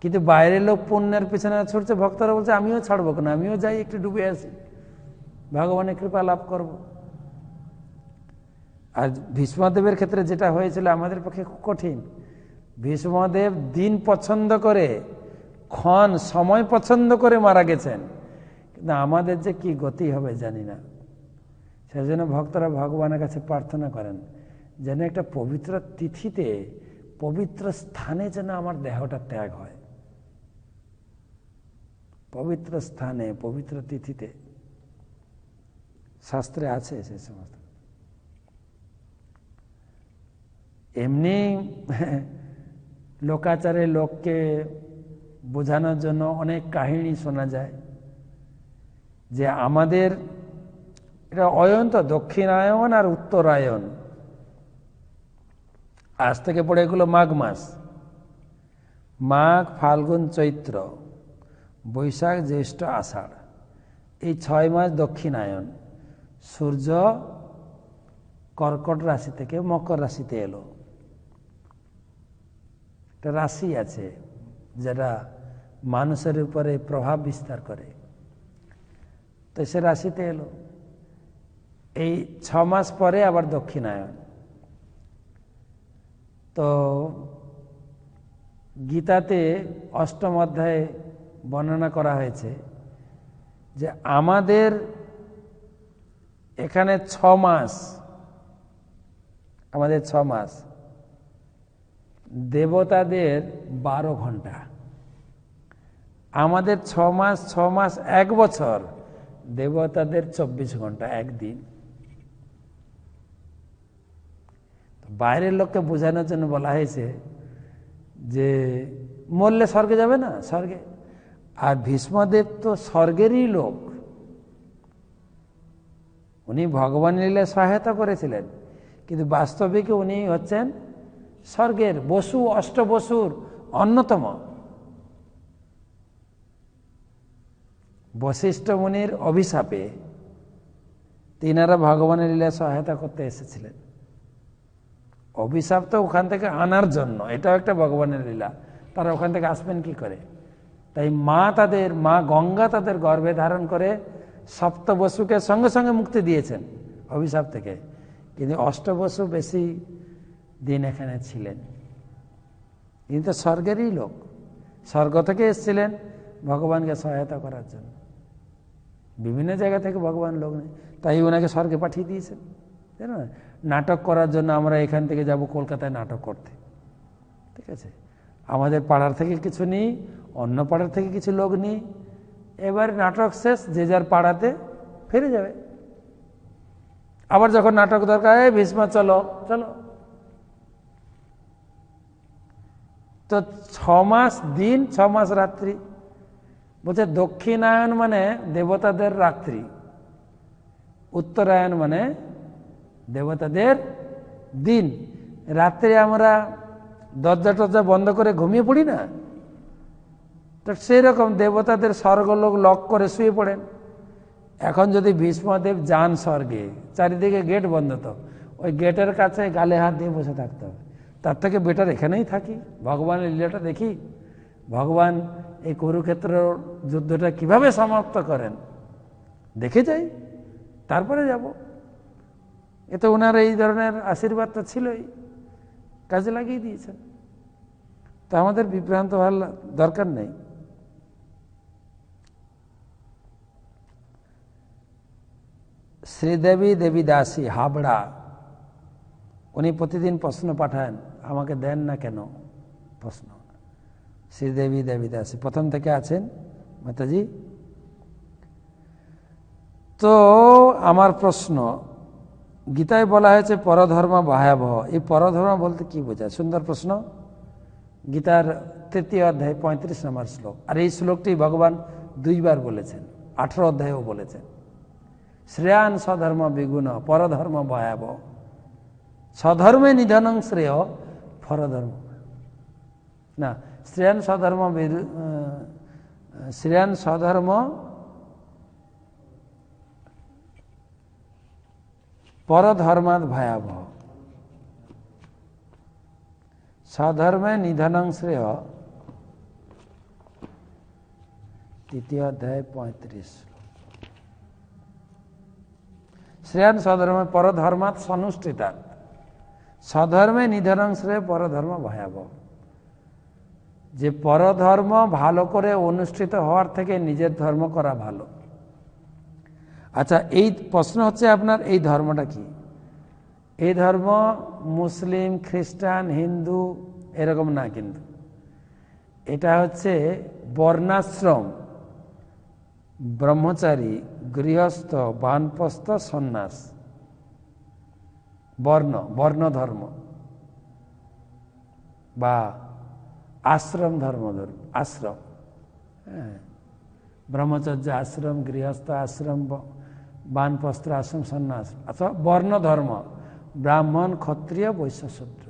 Speaker 1: কিন্তু বাইরের লোক পুণ্যের পিছনে ছুটছে, ভক্তরা বলছে আমিও ছাড়বো কেন, আমিও যাই একটু ডুবে আসি, ভগবানের কৃপা লাভ করব। আর ভীষ্মদেবের ক্ষেত্রে যেটা হয়েছিল আমাদের পক্ষে খুব কঠিন। ভীষ্মদেব দিন পছন্দ করে, ক্ষণ সময় পছন্দ করে মারা গেছেন, কিন্তু আমাদের যে কি গতি হবে জানি না। সেজন্য ভক্তরা ভগবানের কাছে প্রার্থনা করেন যেন একটা পবিত্র তিথিতে, পবিত্র স্থানে যেন আমার দেহটা ত্যাগ হয়, পবিত্র স্থানে, পবিত্র তিথিতে। শাস্ত্রে আছে সে সমস্ত। এমনি লোকাচারে লোককে বোঝানোর জন্য অনেক কাহিনী শোনা যায় যে আমাদের এটা অয়ন তো দক্ষিণায়ন আর উত্তরায়ণ। আজ থেকে পড়ে এগুলো মাঘ মাস, মাঘ, ফাল্গুন, চৈত্র, বৈশাখ, জ্যৈষ্ঠ, আষাঢ়, এই 6 মাস দক্ষিণায়ন। সূর্য কর্কট রাশি থেকে মকর রাশিতে এলো, একটা রাশি আছে যেটা মানুষের উপরে প্রভাব বিস্তার করে, তো সে রাশিতে এলো। এই 6 মাস পরে আবার দক্ষিণায়ন। তো গীতাতে 8ম অধ্যায়ে বর্ণনা করা হয়েছে যে আমাদের এখানে 6 মাস, আমাদের 6 মাস, দেবতাদের 12 ঘন্টা। আমাদের 6 মাস, 6 মাস 1 বছর, দেবতাদের 24 ঘন্টা, একদিন। বাইরের লোককে বোঝানোর জন্য বলা হয়েছে যে মরলে স্বর্গে যাবে না, স্বর্গে। আর ভীষ্মদেব তো স্বর্গেরই লোক, উনি ভগবান লীলে সহায়তা করেছিলেন, কিন্তু বাস্তবিক উনি হচ্ছেন স্বর্গের বসু, অষ্টবসুর অন্যতম। বশিষ্ঠ মুনির অভিশাপে তিনারা ভগবানের লীলা সহায়তা করতে এসেছিলেন। অভিশাপ তো ওখান থেকে আনার জন্য, এটাও একটা ভগবানের লীলা, তারা ওখান থেকে আসবেন কি করে? তাই মা গঙ্গা তাদের গর্ভে ধারণ করে সপ্তবসুকে সঙ্গে সঙ্গে মুক্তি দিয়েছেন অভিশাপ থেকে, কিন্তু অষ্টবসু বেশি দিন এখানে ছিলেন। কিন্তু স্বর্গেরই লোক, স্বর্গ থেকে এসেছিলেন ভগবানকে সহায়তা করার জন্য। বিভিন্ন জায়গা থেকে ভগবান লোক নেই, তাই ওনাকে স্বর্গে পাঠিয়ে দিয়েছেন। জানো না, নাটক করার জন্য আমরা এখান থেকে যাব কলকাতায় নাটক করতে, ঠিক আছে? আমাদের পাড়ার থেকে কিছু নিই, অন্য পাড়ার থেকে কিছু লোক নিই, এবার নাটক শেষ, যে যার পাড়াতে ফিরে যাবে। আবার যখন নাটক দরকার, এই ভীষ্মা চলো চলো। তো 6 মাস দিন, 6 মাস রাত্রি। বলছে দক্ষিণায়ন মানে দেবতাদের রাত্রি, উত্তরায়ণ মানে দেবতাদের দিন। রাত্রে আমরা দরজা টরজা বন্ধ করে ঘুমিয়ে পড়ি না, তো সেই রকম দেবতাদের স্বর্গলোক লক করে শুয়ে পড়েন। এখন যদি ভীষ্মদেব যান স্বর্গে, চারিদিকে গেট বন্ধ, তো ওই গেটের কাছে গালে হাত দিয়ে বসে থাকতে হবে। তার থেকে বেটার এখানেই থাকি, ভগবানের লীলাটা দেখি, ভগবান এই কুরুক্ষেত্র যুদ্ধটা কিভাবে সমাপ্ত করেন দেখে যাই, তারপরে যাব। এতে ওনার এই ধরনের আশীর্বাদটা ছিলই, কাজে লাগিয়ে দিয়েছেন। তা আমাদের বিভ্রান্ত হওয়ার দরকার নেই। শ্রীদেবী দেবী দাসী হাবড়া, উনি প্রতিদিন প্রশ্ন পাঠান, আমাকে দেন না কেন প্রশ্ন। শ্রীদেবী দেবী দাসী প্রথম থেকে আছেন মাতাজি। তো আমার প্রশ্ন, গীতায় বলা হয়েছে পরধর্ম ভয়াবহ। এই পরধর্ম বলতে কি বোঝায়? সুন্দর প্রশ্ন। গীতার 3য় অধ্যায় 35 নম্বর শ্লোক। আর এই শ্লোকটি ভগবান 2বার বলেছেন, 18 অধ্যায়েও বলেছেন। শ্রেয়ান স্বধর্ম বিগুণ পরধর্ম ভয়াবহ, স্বধর্মে নিধনং শ্রেয় পরধর্ম না, শ্রেয়ান স্বধর্ম পরধর্মাৎ ভয়াবহ, স্বধর্মে নিধনং শ্রেয়। 3য় অধ্যায় 35। শ্রেয়ান স্বধর্ম পরধর্মাৎ সনুষ্ঠিতাৎ, স্বধর্মে নিধনং শ্রেয় পরধর্ম ভয়াবহ। যে পরধর্ম ভালো করে অনুষ্ঠিত হওয়ার থেকে নিজের ধর্ম করা ভালো। আচ্ছা, এই প্রশ্ন হচ্ছে আপনার এই ধর্মটা কি? এই ধর্ম মুসলিম, খ্রিস্টান, হিন্দু এরকম না, কিন্তু এটা হচ্ছে বর্ণাশ্রম, ব্রহ্মচারী, গৃহস্থ, বানপ্রস্থ, সন্ন্যাস, বর্ণ ধর্ম বা আশ্রম ধর্ম। ধরুন আশ্রম, হ্যাঁ, ব্রহ্মচর্য আশ্রম, গৃহস্থ আশ্রম, বানপ্রস্থ আশ্রম, সন্ন্যাস, অথবা বর্ণ ধর্ম, ব্রাহ্মণ, ক্ষত্রিয়, বৈশ্য, শূদ্র।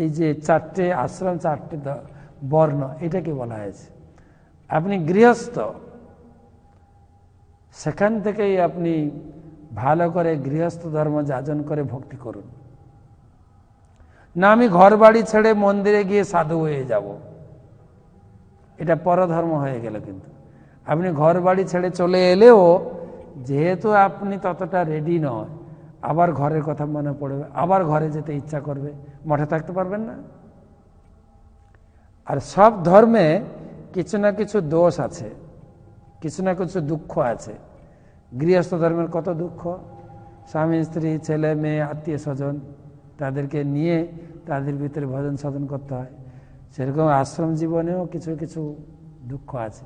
Speaker 1: এই যে 4টে আশ্রম, 4টে বর্ণ, এটাকে বলা হয়েছে। আপনি গৃহস্থ, সেখান থেকেই আপনি ভালো করে গৃহস্থ ধর্ম যাজন করে ভক্তি করুন। না আমি ঘর বাড়ি ছেড়ে মন্দিরে গিয়ে সাধু হয়ে যাব, এটা পরধর্ম হয়ে গেল। কিন্তু আপনি ঘর বাড়ি ছেড়ে চলে এলেও যেহেতু আপনি ততটা রেডি নয়, আবার ঘরের কথা মনে পড়বে, আবার ঘরে যেতে ইচ্ছা করবে, মঠে থাকতে পারবেন না। আর সব ধর্মে কিছু না কিছু দোষ আছে, কিছু না কিছু দুঃখ আছে। গৃহস্থ ধর্মের কত দুঃখ, স্বামী স্ত্রী, ছেলে মেয়ে, আত্মীয় স্বজন, তাদেরকে নিয়ে তাদের ভিতরে ভজন সাধন করতে হয়। সেরকম আশ্রম জীবনেও কিছু কিছু দুঃখ আছে,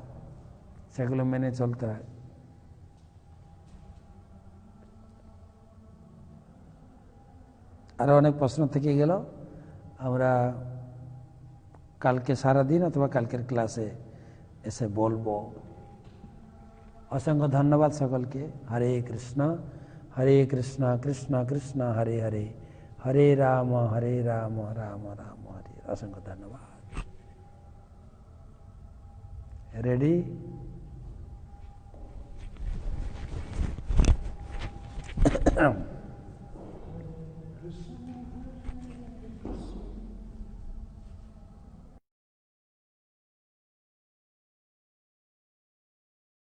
Speaker 1: সেগুলো মেনে চলতে হয়। আরো অনেক প্রশ্ন থেকে গেল, আমরা কালকে সারাদিন অথবা কালকের ক্লাসে এসে বলবো। অসংখ্য ধন্যবাদ সকলকে। হরে কৃষ্ণ কৃষ্ণ কৃষ্ণ হরে হরে, হরে রাম রাম রাম হরে। অসংখ্য ধন্যবাদ। রেডি?